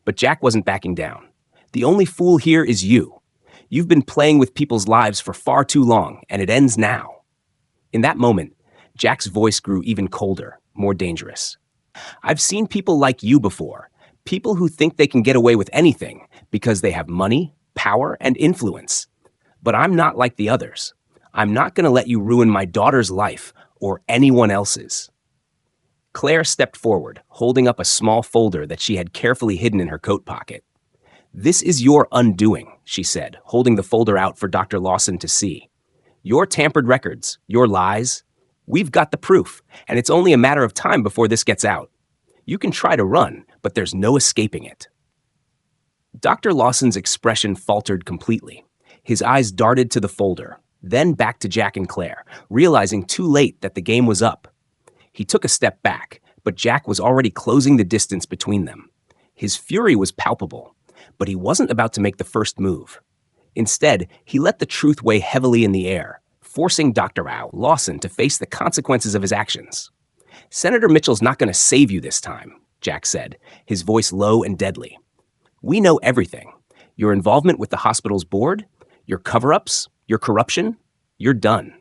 But Jack wasn't backing down. The only fool here is you. You've been playing with people's lives for far too long, and it ends now. In that moment, Jack's voice grew even colder, more dangerous. I've seen people like you before, people who think they can get away with anything because they have money, power, and influence. But I'm not like the others. I'm not going to let you ruin my daughter's life or anyone else's. Claire stepped forward, holding up a small folder that she had carefully hidden in her coat pocket. This is your undoing, she said, holding the folder out for Dr. Lawson to see. Your tampered records, your lies. We've got the proof, and it's only a matter of time before this gets out. You can try to run, but there's no escaping it. Dr. Lawson's expression faltered completely. His eyes darted to the folder, then back to Jack and Claire, realizing too late that the game was up. He took a step back, but Jack was already closing the distance between them. His fury was palpable, but he wasn't about to make the first move. Instead, he let the truth weigh heavily in the air, forcing Dr. Lawson to face the consequences of his actions. Senator Mitchell's not going to save you this time, Jack said, his voice low and deadly. We know everything. Your involvement with the hospital's board, your cover-ups, your corruption, you're done.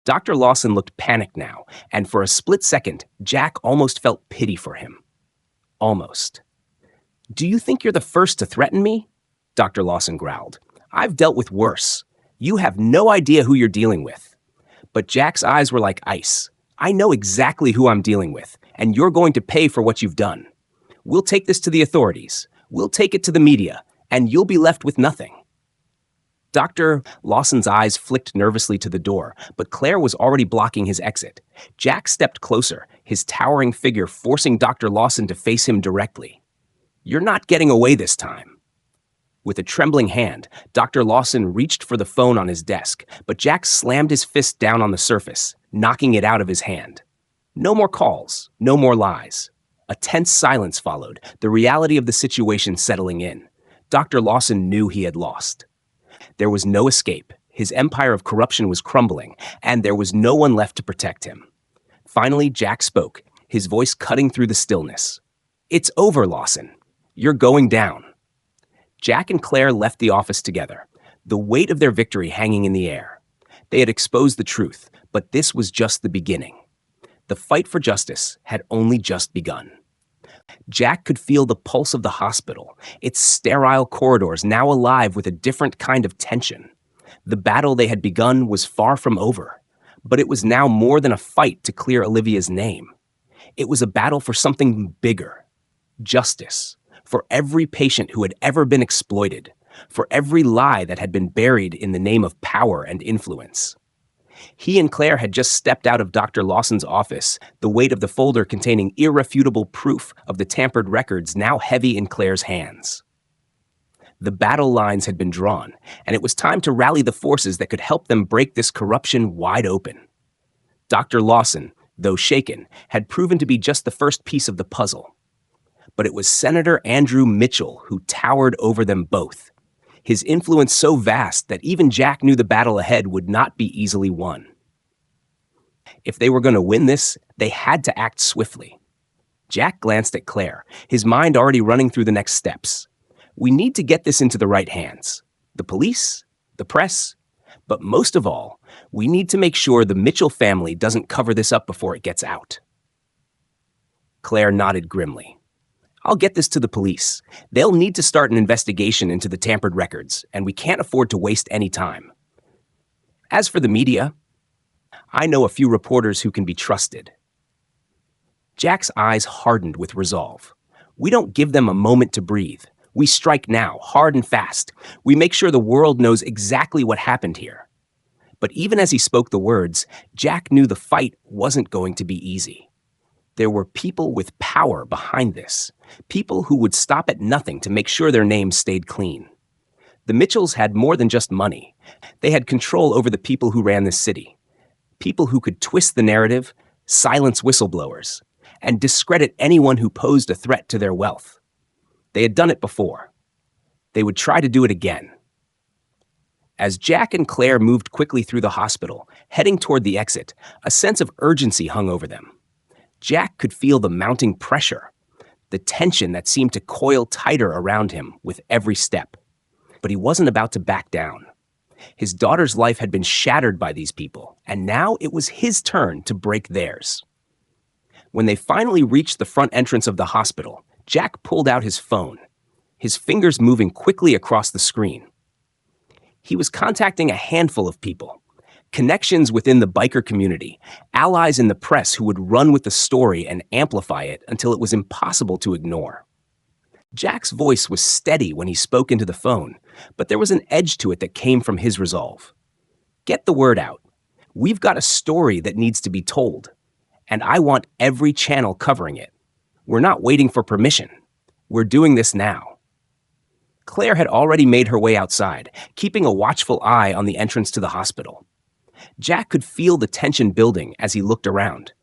Dr. Lawson looked panicked now, and for a split second, Jack almost felt pity for him. Almost. Do you think you're the first to threaten me? Dr. Lawson growled. I've dealt with worse. You have no idea who you're dealing with. But Jack's eyes were like ice. I know exactly who I'm dealing with, and you're going to pay for what you've done. We'll take this to the authorities. We'll take it to the media, and you'll be left with nothing. Dr. Lawson's eyes flicked nervously to the door, but Claire was already blocking his exit. Jack stepped closer, his towering figure forcing Dr. Lawson to face him directly. You're not getting away this time. With a trembling hand, Dr. Lawson reached for the phone on his desk, but Jack slammed his fist down on the surface, knocking it out of his hand. No more calls, no more lies. A tense silence followed, the reality of the situation settling in. Dr. Lawson knew he had lost. There was no escape. His empire of corruption was crumbling, and there was no one left to protect him. Finally, Jack spoke, his voice cutting through the stillness. It's over, Lawson. You're going down. Jack and Claire left the office together, the weight of their victory hanging in the air. They had exposed the truth, but this was just the beginning. The fight for justice had only just begun. Jack could feel the pulse of the hospital, its sterile corridors now alive with a different kind of tension. The battle they had begun was far from over, but it was now more than a fight to clear Olivia's name. It was a battle for something bigger. Justice. For every patient who had ever been exploited. For every lie that had been buried in the name of power and influence. He and Claire had just stepped out of Dr. Lawson's office, the weight of the folder containing irrefutable proof of the tampered records now heavy in Claire's hands. The battle lines had been drawn, and it was time to rally the forces that could help them break this corruption wide open. Dr. Lawson, though shaken, had proven to be just the first piece of the puzzle. But it was Senator Andrew Mitchell who towered over them both. His influence so vast that even Jack knew the battle ahead would not be easily won. If they were going to win this, they had to act swiftly. Jack glanced at Claire, his mind already running through the next steps. We need to get this into the right hands. The police, the press, but most of all, we need to make sure the Mitchell family doesn't cover this up before it gets out. Claire nodded grimly. I'll get this to the police. They'll need to start an investigation into the tampered records, and we can't afford to waste any time. As for the media, I know a few reporters who can be trusted. Jack's eyes hardened with resolve. We don't give them a moment to breathe. We strike now, hard and fast. We make sure the world knows exactly what happened here. But even as he spoke the words, Jack knew the fight wasn't going to be easy. There were people with power behind this, people who would stop at nothing to make sure their names stayed clean. The Mitchells had more than just money. They had control over the people who ran this city, people who could twist the narrative, silence whistleblowers, and discredit anyone who posed a threat to their wealth. They had done it before. They would try to do it again. As Jack and Claire moved quickly through the hospital, heading toward the exit, a sense of urgency hung over them. Jack could feel the mounting pressure, the tension that seemed to coil tighter around him with every step. But he wasn't about to back down. His daughter's life had been shattered by these people, and now it was his turn to break theirs. When they finally reached the front entrance of the hospital, Jack pulled out his phone, his fingers moving quickly across the screen. He was contacting a handful of people, connections within the biker community, allies in the press who would run with the story and amplify it until it was impossible to ignore. Jack's voice was steady when he spoke into the phone, but there was an edge to it that came from his resolve. Get the word out. We've got a story that needs to be told, and I want every channel covering it. We're not waiting for permission. We're doing this now. Claire had already made her way outside, keeping a watchful eye on the entrance to the hospital. Jack could feel the tension building as he looked around.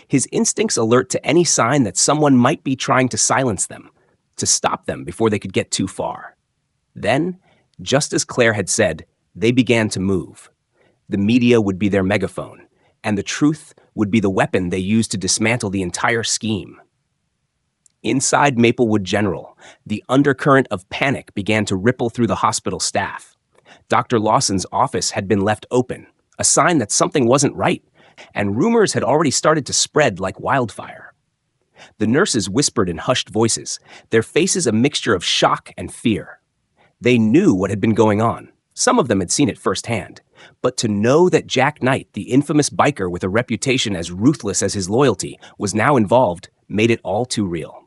His instincts alert to any sign that someone might be trying to silence them, to stop them before they could get too far. Then, just as Claire had said, they began to move. The media would be their megaphone, and the truth would be the weapon they used to dismantle the entire scheme. Inside Maplewood General, the undercurrent of panic began to ripple through the hospital staff. Dr. Lawson's office had been left open, a sign that something wasn't right, and rumors had already started to spread like wildfire. The nurses whispered in hushed voices, their faces a mixture of shock and fear. They knew what had been going on. Some of them had seen it firsthand. But to know that Jack Knight, the infamous biker with a reputation as ruthless as his loyalty, was now involved made it all too real.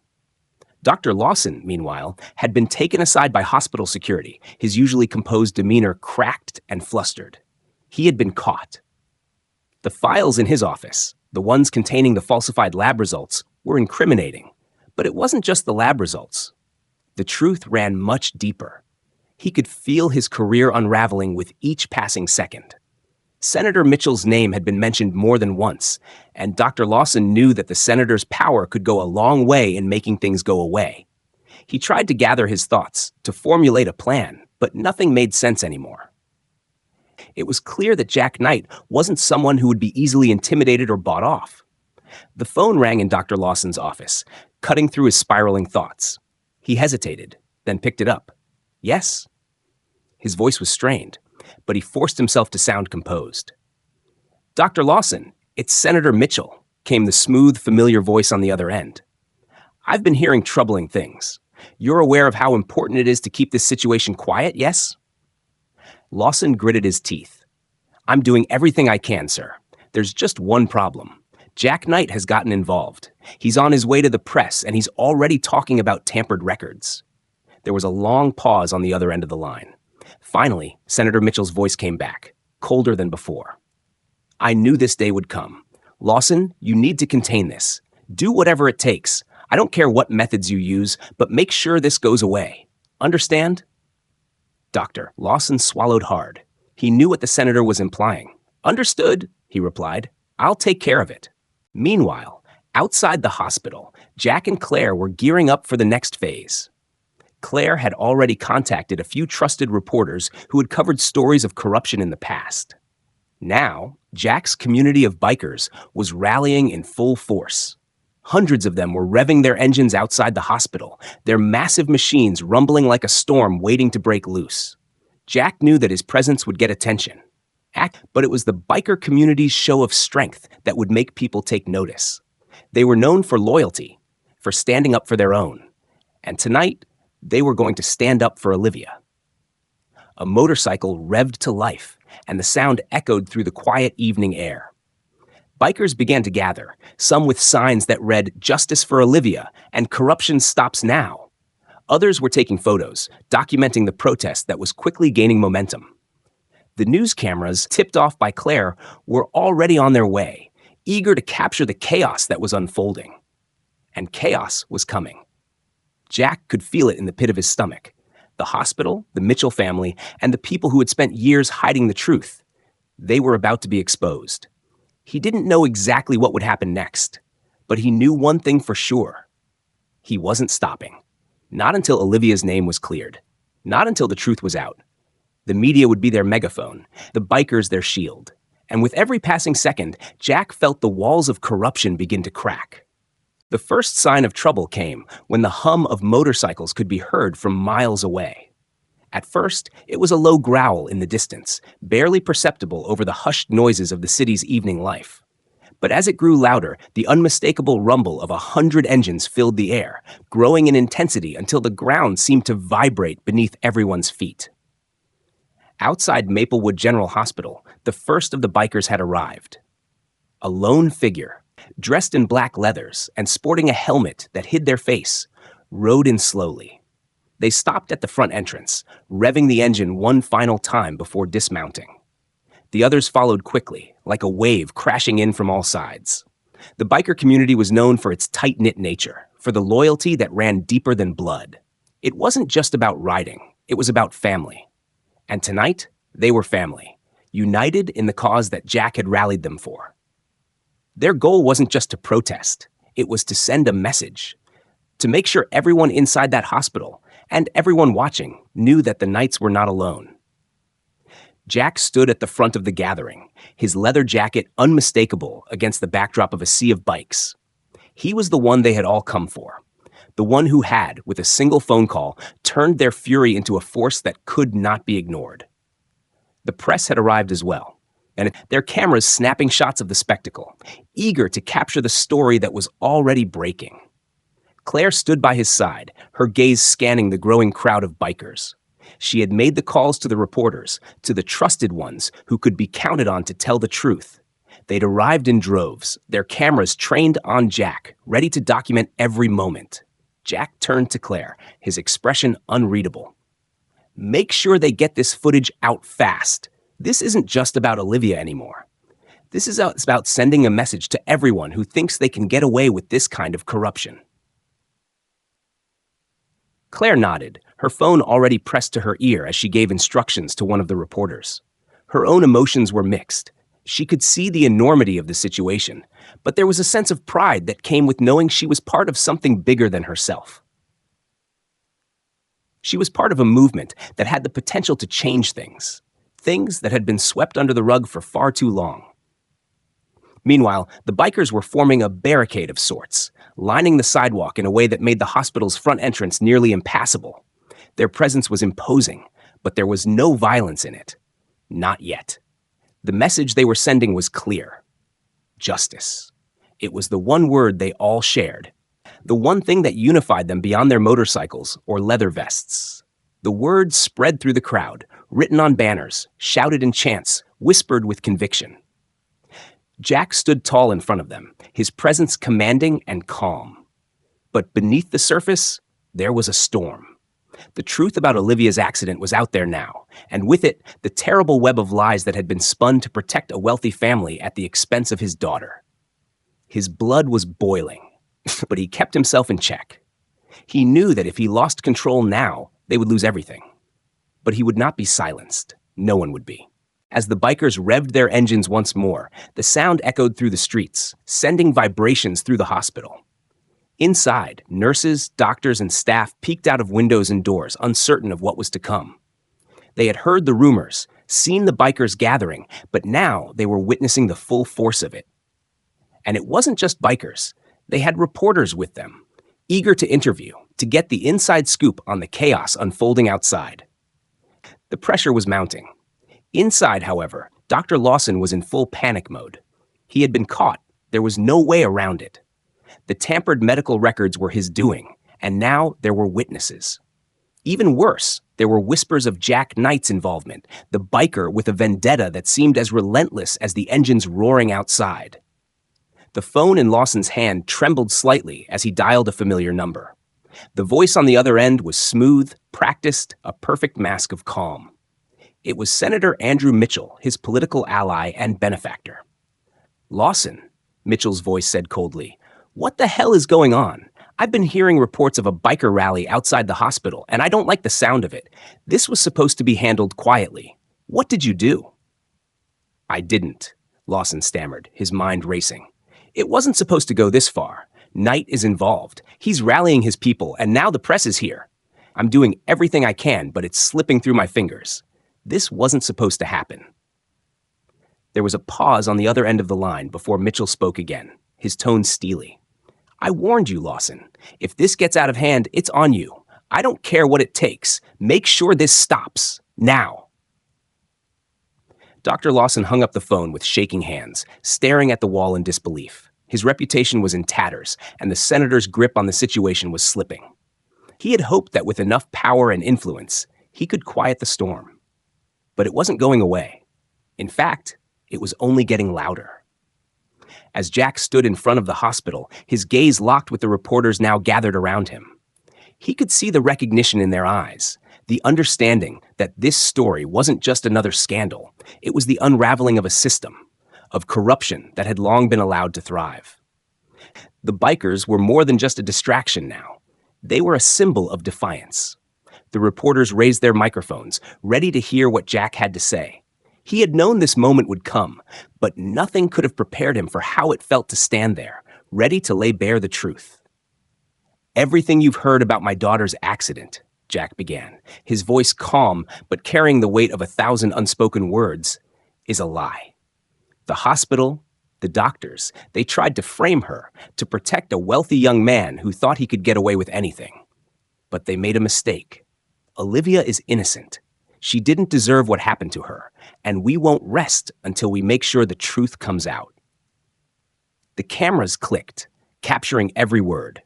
Dr. Lawson, meanwhile, had been taken aside by hospital security, his usually composed demeanor cracked and flustered. He had been caught. The files in his office, the ones containing the falsified lab results, were incriminating. But it wasn't just the lab results. The truth ran much deeper. He could feel his career unraveling with each passing second. Senator Mitchell's name had been mentioned more than once, and Dr. Lawson knew that the senator's power could go a long way in making things go away. He tried to gather his thoughts, to formulate a plan, but nothing made sense anymore. It was clear that Jack Knight wasn't someone who would be easily intimidated or bought off. The phone rang in Dr. Lawson's office, cutting through his spiraling thoughts. He hesitated, then picked it up. Yes? His voice was strained, but he forced himself to sound composed. Dr. Lawson, it's Senator Mitchell, came the smooth, familiar voice on the other end. I've been hearing troubling things. You're aware of how important it is to keep this situation quiet, yes? Lawson gritted his teeth. I'm doing everything I can, sir. There's just one problem. Jack Knight has gotten involved. He's on his way to the press, and he's already talking about tampered records. There was a long pause on the other end of the line. Finally, Senator Mitchell's voice came back, colder than before. I knew this day would come. Lawson, you need to contain this. Do whatever it takes. I don't care what methods you use, but make sure this goes away. Understand? Dr. Lawson swallowed hard. He knew what the senator was implying. Understood, he replied. I'll take care of it. Meanwhile, outside the hospital, Jack and Claire were gearing up for the next phase. Claire had already contacted a few trusted reporters who had covered stories of corruption in the past. Now, Jack's community of bikers was rallying in full force. Hundreds of them were revving their engines outside the hospital, their massive machines rumbling like a storm waiting to break loose. Jack knew that his presence would get attention. But it was the biker community's show of strength that would make people take notice. They were known for loyalty, for standing up for their own. And tonight, they were going to stand up for Olivia. A motorcycle revved to life, and the sound echoed through the quiet evening air. Bikers began to gather, some with signs that read, "Justice for Olivia," and "Corruption stops now." Others were taking photos, documenting the protest that was quickly gaining momentum. The news cameras, tipped off by Claire, were already on their way, eager to capture the chaos that was unfolding. And chaos was coming. Jack could feel it in the pit of his stomach. The hospital, the Mitchell family, and the people who had spent years hiding the truth. They were about to be exposed. He didn't know exactly what would happen next, but he knew one thing for sure. He wasn't stopping. Not until Olivia's name was cleared. Not until the truth was out. The media would be their megaphone, the bikers their shield. And with every passing second, Jack felt the walls of corruption begin to crack. The first sign of trouble came when the hum of motorcycles could be heard from miles away. At first, it was a low growl in the distance, barely perceptible over the hushed noises of the city's evening life. But as it grew louder, the unmistakable rumble of 100 engines filled the air, growing in intensity until the ground seemed to vibrate beneath everyone's feet. Outside Maplewood General Hospital, the first of the bikers had arrived. A lone figure, dressed in black leathers and sporting a helmet that hid their face, rode in slowly. They stopped at the front entrance, revving the engine one final time before dismounting. The others followed quickly, like a wave crashing in from all sides. The biker community was known for its tight-knit nature, for the loyalty that ran deeper than blood. It wasn't just about riding, it was about family. And tonight, they were family, united in the cause that Jack had rallied them for. Their goal wasn't just to protest, it was to send a message, to make sure everyone inside that hospital and everyone watching knew that the Knights were not alone. Jack stood at the front of the gathering, his leather jacket unmistakable against the backdrop of a sea of bikes. He was the one they had all come for, the one who had, with a single phone call, turned their fury into a force that could not be ignored. The press had arrived as well, and their cameras snapping shots of the spectacle, eager to capture the story that was already breaking. Claire stood by his side, her gaze scanning the growing crowd of bikers. She had made the calls to the reporters, to the trusted ones who could be counted on to tell the truth. They'd arrived in droves, their cameras trained on Jack, ready to document every moment. Jack turned to Claire, his expression unreadable. Make sure they get this footage out fast. This isn't just about Olivia anymore. This is about sending a message to everyone who thinks they can get away with this kind of corruption. Claire nodded, her phone already pressed to her ear as she gave instructions to one of the reporters. Her own emotions were mixed. She could see the enormity of the situation, but there was a sense of pride that came with knowing she was part of something bigger than herself. She was part of a movement that had the potential to change things that had been swept under the rug for far too long. Meanwhile, the bikers were forming a barricade of sorts, lining the sidewalk in a way that made the hospital's front entrance nearly impassable. Their presence was imposing, but there was no violence in it. Not yet. The message they were sending was clear. Justice. It was the one word they all shared. The one thing that unified them beyond their motorcycles or leather vests. The word spread through the crowd, written on banners, shouted in chants, whispered with conviction. Jack stood tall in front of them, his presence commanding and calm. But beneath the surface, there was a storm. The truth about Olivia's accident was out there now, and with it, the terrible web of lies that had been spun to protect a wealthy family at the expense of his daughter. His blood was boiling, but he kept himself in check. He knew that if he lost control now, they would lose everything. But he would not be silenced. No one would be. As the bikers revved their engines once more, the sound echoed through the streets, sending vibrations through the hospital. Inside, nurses, doctors, and staff peeked out of windows and doors, uncertain of what was to come. They had heard the rumors, seen the bikers gathering, but now they were witnessing the full force of it. And it wasn't just bikers. They had reporters with them, eager to interview, to get the inside scoop on the chaos unfolding outside. The pressure was mounting. Inside, however, Dr. Lawson was in full panic mode. He had been caught. There was no way around it. The tampered medical records were his doing, and now there were witnesses. Even worse, there were whispers of Jack Knight's involvement, the biker with a vendetta that seemed as relentless as the engines roaring outside. The phone in Lawson's hand trembled slightly as he dialed a familiar number. The voice on the other end was smooth, practiced, a perfect mask of calm. It was Senator Andrew Mitchell, his political ally and benefactor. "Lawson," Mitchell's voice said coldly, "what the hell is going on? I've been hearing reports of a biker rally outside the hospital, and I don't like the sound of it. This was supposed to be handled quietly. What did you do?" "I didn't," Lawson stammered, his mind racing. "It wasn't supposed to go this far. Knight is involved. He's rallying his people, and now the press is here. I'm doing everything I can, but it's slipping through my fingers. This wasn't supposed to happen. There was a pause on the other end of the line before Mitchell spoke again, his tone steely. I warned you, Lawson. If this gets out of hand, it's on you. I don't care what it takes. Make sure this stops. Now. Dr. Lawson hung up the phone with shaking hands, staring at the wall in disbelief. His reputation was in tatters, and the senator's grip on the situation was slipping. He had hoped that with enough power and influence, he could quiet the storm. But it wasn't going away. In fact, it was only getting louder. As Jack stood in front of the hospital, his gaze locked with the reporters now gathered around him. He could see the recognition in their eyes, the understanding that this story wasn't just another scandal. It was the unraveling of a system, of corruption that had long been allowed to thrive. The bikers were more than just a distraction now. They were a symbol of defiance. The reporters raised their microphones, ready to hear what Jack had to say. He had known this moment would come, but nothing could have prepared him for how it felt to stand there, ready to lay bare the truth. Everything you've heard about my daughter's accident, Jack began, his voice calm but carrying the weight of 1,000 unspoken words, is a lie. The hospital, the doctors, they tried to frame her, to protect a wealthy young man who thought he could get away with anything. But they made a mistake. Olivia is innocent. She didn't deserve what happened to her, and we won't rest until we make sure the truth comes out. The cameras clicked, capturing every word.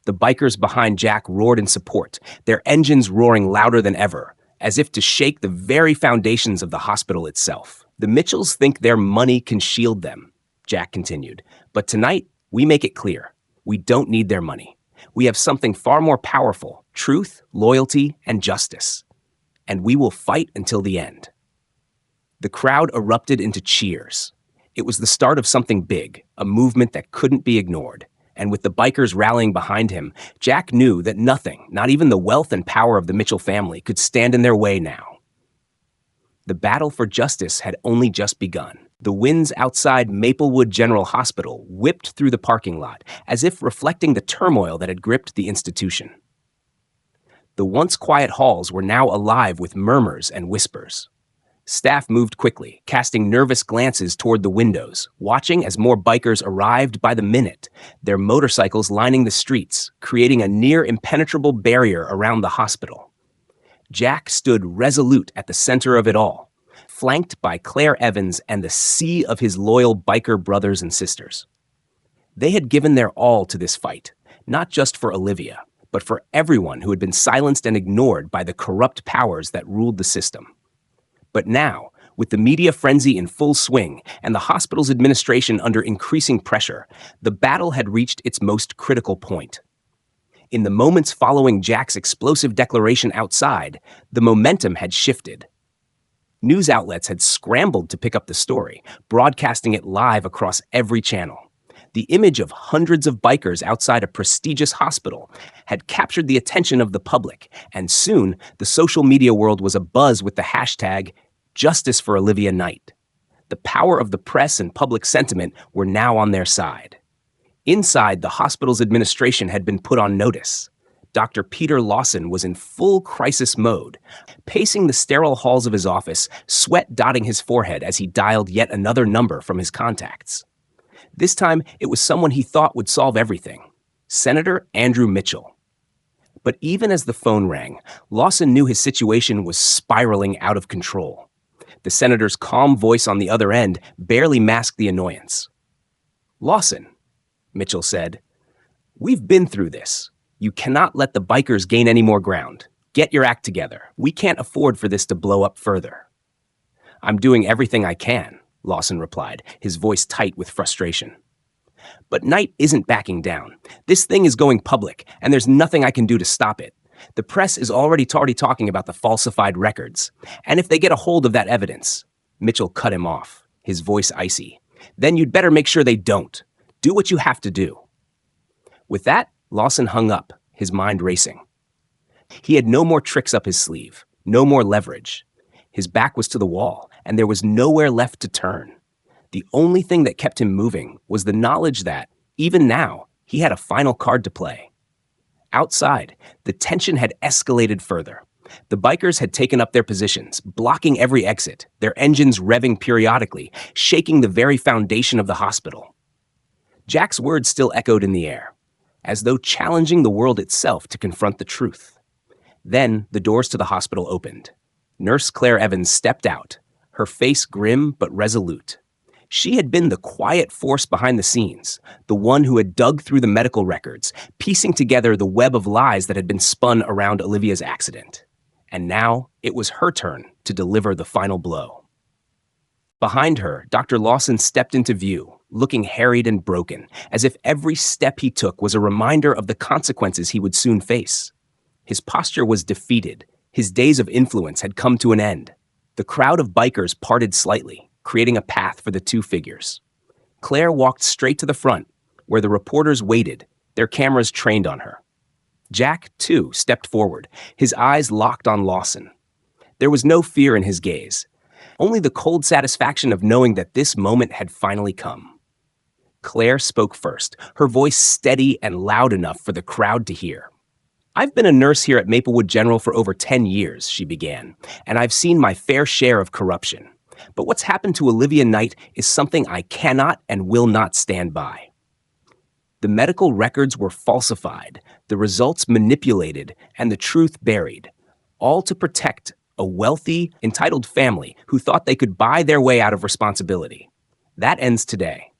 The bikers behind Jack roared in support, their engines roaring louder than ever, as if to shake the very foundations of the hospital itself. The Mitchells think their money can shield them, Jack continued, but tonight we make it clear. We don't need their money. We have something far more powerful, truth, loyalty, and justice. And we will fight until the end. The crowd erupted into cheers. It was the start of something big, a movement that couldn't be ignored. And with the bikers rallying behind him, Jack knew that nothing, not even the wealth and power of the Mitchell family, could stand in their way now. The battle for justice had only just begun. The winds outside Maplewood General Hospital whipped through the parking lot, as if reflecting the turmoil that had gripped the institution. The once quiet halls were now alive with murmurs and whispers. Staff moved quickly, casting nervous glances toward the windows, watching as more bikers arrived by the minute, their motorcycles lining the streets, creating a near-impenetrable barrier around the hospital. Jack stood resolute at the center of it all, flanked by Claire Evans and the sea of his loyal biker brothers and sisters. They had given their all to this fight, not just for Olivia, but for everyone who had been silenced and ignored by the corrupt powers that ruled the system. But now, with the media frenzy in full swing and the hospital's administration under increasing pressure, the battle had reached its most critical point. In the moments following Jack's explosive declaration outside, the momentum had shifted. News outlets had scrambled to pick up the story, broadcasting it live across every channel. The image of hundreds of bikers outside a prestigious hospital had captured the attention of the public, and soon the social media world was abuzz with the hashtag Justice for Olivia Knight. The power of the press and public sentiment were now on their side. Inside, the hospital's administration had been put on notice. Dr. Peter Lawson was in full crisis mode, pacing the sterile halls of his office, sweat dotting his forehead as he dialed yet another number from his contacts. This time, it was someone he thought would solve everything, Senator Andrew Mitchell. But even as the phone rang, Lawson knew his situation was spiraling out of control. The senator's calm voice on the other end barely masked the annoyance. "Lawson," Mitchell said, "we've been through this. You cannot let the bikers gain any more ground. Get your act together. We can't afford for this to blow up further." "I'm doing everything I can," Lawson replied, his voice tight with frustration. "But Knight isn't backing down. This thing is going public, and there's nothing I can do to stop it. The press is already talking about the falsified records. And if they get a hold of that evidence," Mitchell cut him off, his voice icy, "then you'd better make sure they don't. Do what you have to do." With that, Lawson hung up, his mind racing. He had no more tricks up his sleeve, no more leverage. His back was to the wall, and there was nowhere left to turn. The only thing that kept him moving was the knowledge that, even now, he had a final card to play. Outside, the tension had escalated further. The bikers had taken up their positions, blocking every exit, their engines revving periodically, shaking the very foundation of the hospital. Jack's words still echoed in the air, as though challenging the world itself to confront the truth. Then the doors to the hospital opened. Nurse Claire Evans stepped out, her face grim but resolute. She had been the quiet force behind the scenes, the one who had dug through the medical records, piecing together the web of lies that had been spun around Olivia's accident. And now it was her turn to deliver the final blow. Behind her, Dr. Lawson stepped into view, looking harried and broken, as if every step he took was a reminder of the consequences he would soon face. His posture was defeated. His days of influence had come to an end. The crowd of bikers parted slightly, creating a path for the two figures. Claire walked straight to the front, where the reporters waited, their cameras trained on her. Jack, too, stepped forward, his eyes locked on Lawson. There was no fear in his gaze, only the cold satisfaction of knowing that this moment had finally come. Claire spoke first, her voice steady and loud enough for the crowd to hear. "I've been a nurse here at Maplewood General for over 10 years, she began, and I've seen my fair share of corruption. But what's happened to Olivia Knight is something I cannot and will not stand by. The medical records were falsified, the results manipulated, and the truth buried, all to protect a wealthy, entitled family who thought they could buy their way out of responsibility. That ends today."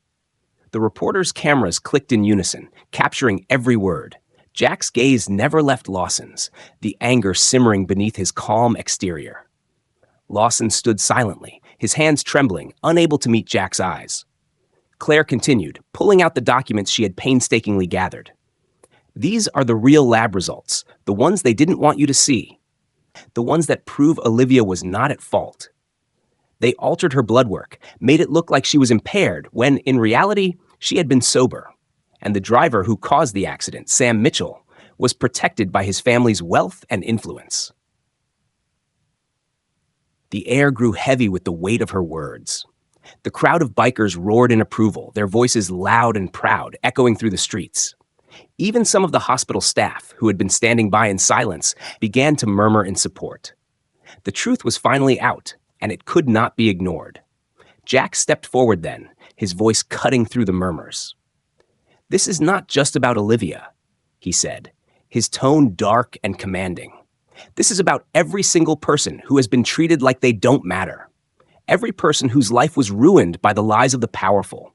The reporters' cameras clicked in unison, capturing every word. Jack's gaze never left Lawson's, the anger simmering beneath his calm exterior. Lawson stood silently, his hands trembling, unable to meet Jack's eyes. Claire continued, pulling out the documents she had painstakingly gathered. "These are the real lab results, the ones they didn't want you to see. The ones that prove Olivia was not at fault. They altered her blood work, made it look like she was impaired, when, in reality, she had been sober. And the driver who caused the accident, Sam Mitchell, was protected by his family's wealth and influence." The air grew heavy with the weight of her words. The crowd of bikers roared in approval, their voices loud and proud, echoing through the streets. Even some of the hospital staff, who had been standing by in silence, began to murmur in support. The truth was finally out, and it could not be ignored. Jack stepped forward then, his voice cutting through the murmurs. "This is not just about Olivia," he said, his tone dark and commanding. "This is about every single person who has been treated like they don't matter. Every person whose life was ruined by the lies of the powerful.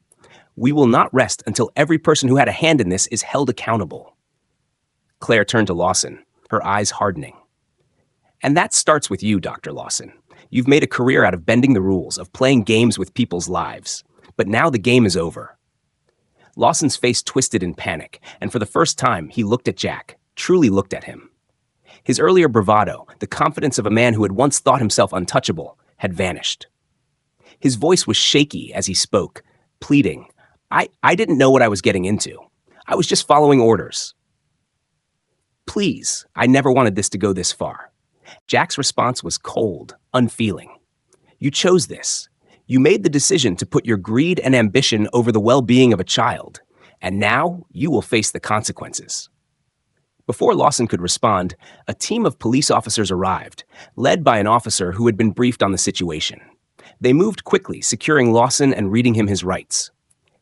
We will not rest until every person who had a hand in this is held accountable." Claire turned to Lawson, her eyes hardening. "And that starts with you, Dr. Lawson. You've made a career out of bending the rules, of playing games with people's lives. But now the game is over." Lawson's face twisted in panic, and for the first time, he looked at Jack, truly looked at him. His earlier bravado, the confidence of a man who had once thought himself untouchable, had vanished. His voice was shaky as he spoke, pleading, I didn't know what I was getting into. I was just following orders. Please, I never wanted this to go this far." Jack's response was cold, unfeeling. "You chose this. You made the decision to put your greed and ambition over the well-being of a child, and now you will face the consequences." Before Lawson could respond, a team of police officers arrived, led by an officer who had been briefed on the situation. They moved quickly, securing Lawson and reading him his rights.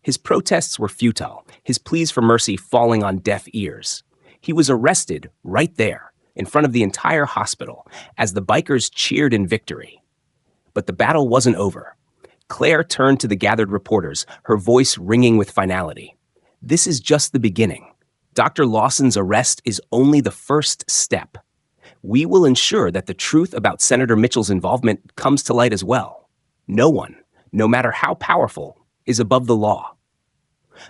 His protests were futile, his pleas for mercy falling on deaf ears. He was arrested right there, in front of the entire hospital, as the bikers cheered in victory. But the battle wasn't over. Claire turned to the gathered reporters, her voice ringing with finality. "This is just the beginning. Dr. Lawson's arrest is only the first step. We will ensure that the truth about Senator Mitchell's involvement comes to light as well. No one, no matter how powerful, is above the law."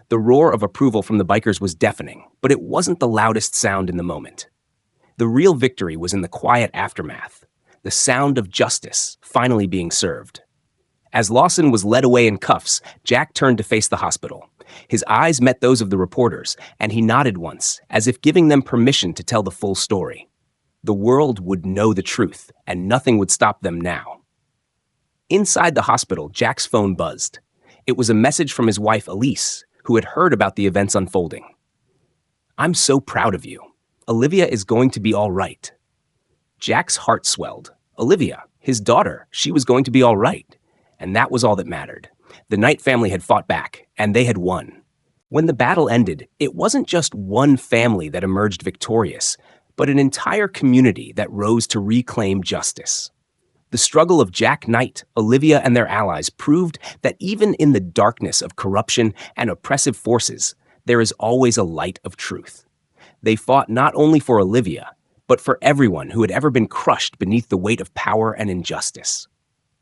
The roar of approval from the bikers was deafening, but it wasn't the loudest sound in the moment. The real victory was in the quiet aftermath, the sound of justice finally being served. As Lawson was led away in cuffs, Jack turned to face the hospital. His eyes met those of the reporters, and he nodded once, as if giving them permission to tell the full story. The world would know the truth, and nothing would stop them now. Inside the hospital, Jack's phone buzzed. It was a message from his wife, Elise, who had heard about the events unfolding. "I'm so proud of you. Olivia is going to be all right." Jack's heart swelled. Olivia, his daughter, she was going to be all right. And that was all that mattered. The Knight family had fought back, and they had won. When the battle ended, it wasn't just one family that emerged victorious, but an entire community that rose to reclaim justice. The struggle of Jack Knight, Olivia, and their allies proved that even in the darkness of corruption and oppressive forces, there is always a light of truth. They fought not only for Olivia, but for everyone who had ever been crushed beneath the weight of power and injustice.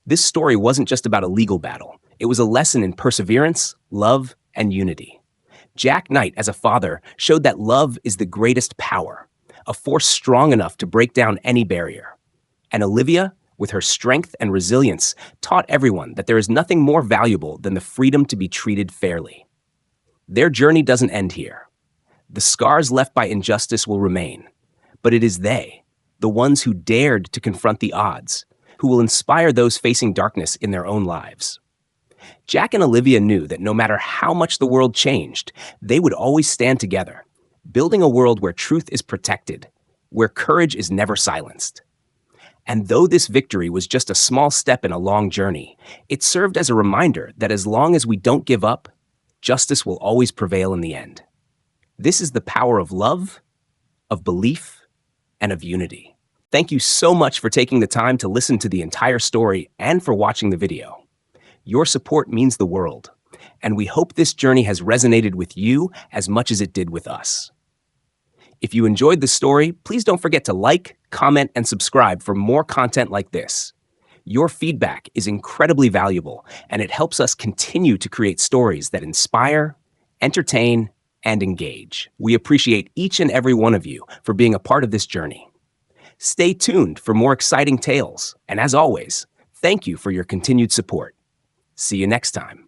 This story wasn't just about a legal battle. It was a lesson in perseverance, love, and unity. Jack Knight, as a father, showed that love is the greatest power, a force strong enough to break down any barrier. And Olivia, with her strength and resilience, taught everyone that there is nothing more valuable than the freedom to be treated fairly. Their journey doesn't end here. The scars left by injustice will remain, but it is they, the ones who dared to confront the odds, who will inspire those facing darkness in their own lives. Jack and Olivia knew that no matter how much the world changed, they would always stand together, building a world where truth is protected, where courage is never silenced. And though this victory was just a small step in a long journey, it served as a reminder that as long as we don't give up, justice will always prevail in the end. This is the power of love, of belief, and of unity. Thank you so much for taking the time to listen to the entire story and for watching the video. Your support means the world, and we hope this journey has resonated with you as much as it did with us. If you enjoyed the story, please don't forget to like, comment, and subscribe for more content like this. Your feedback is incredibly valuable, and it helps us continue to create stories that inspire, entertain, and engage. We appreciate each and every one of you for being a part of this journey. Stay tuned for more exciting tales, and as always, thank you for your continued support. See you next time.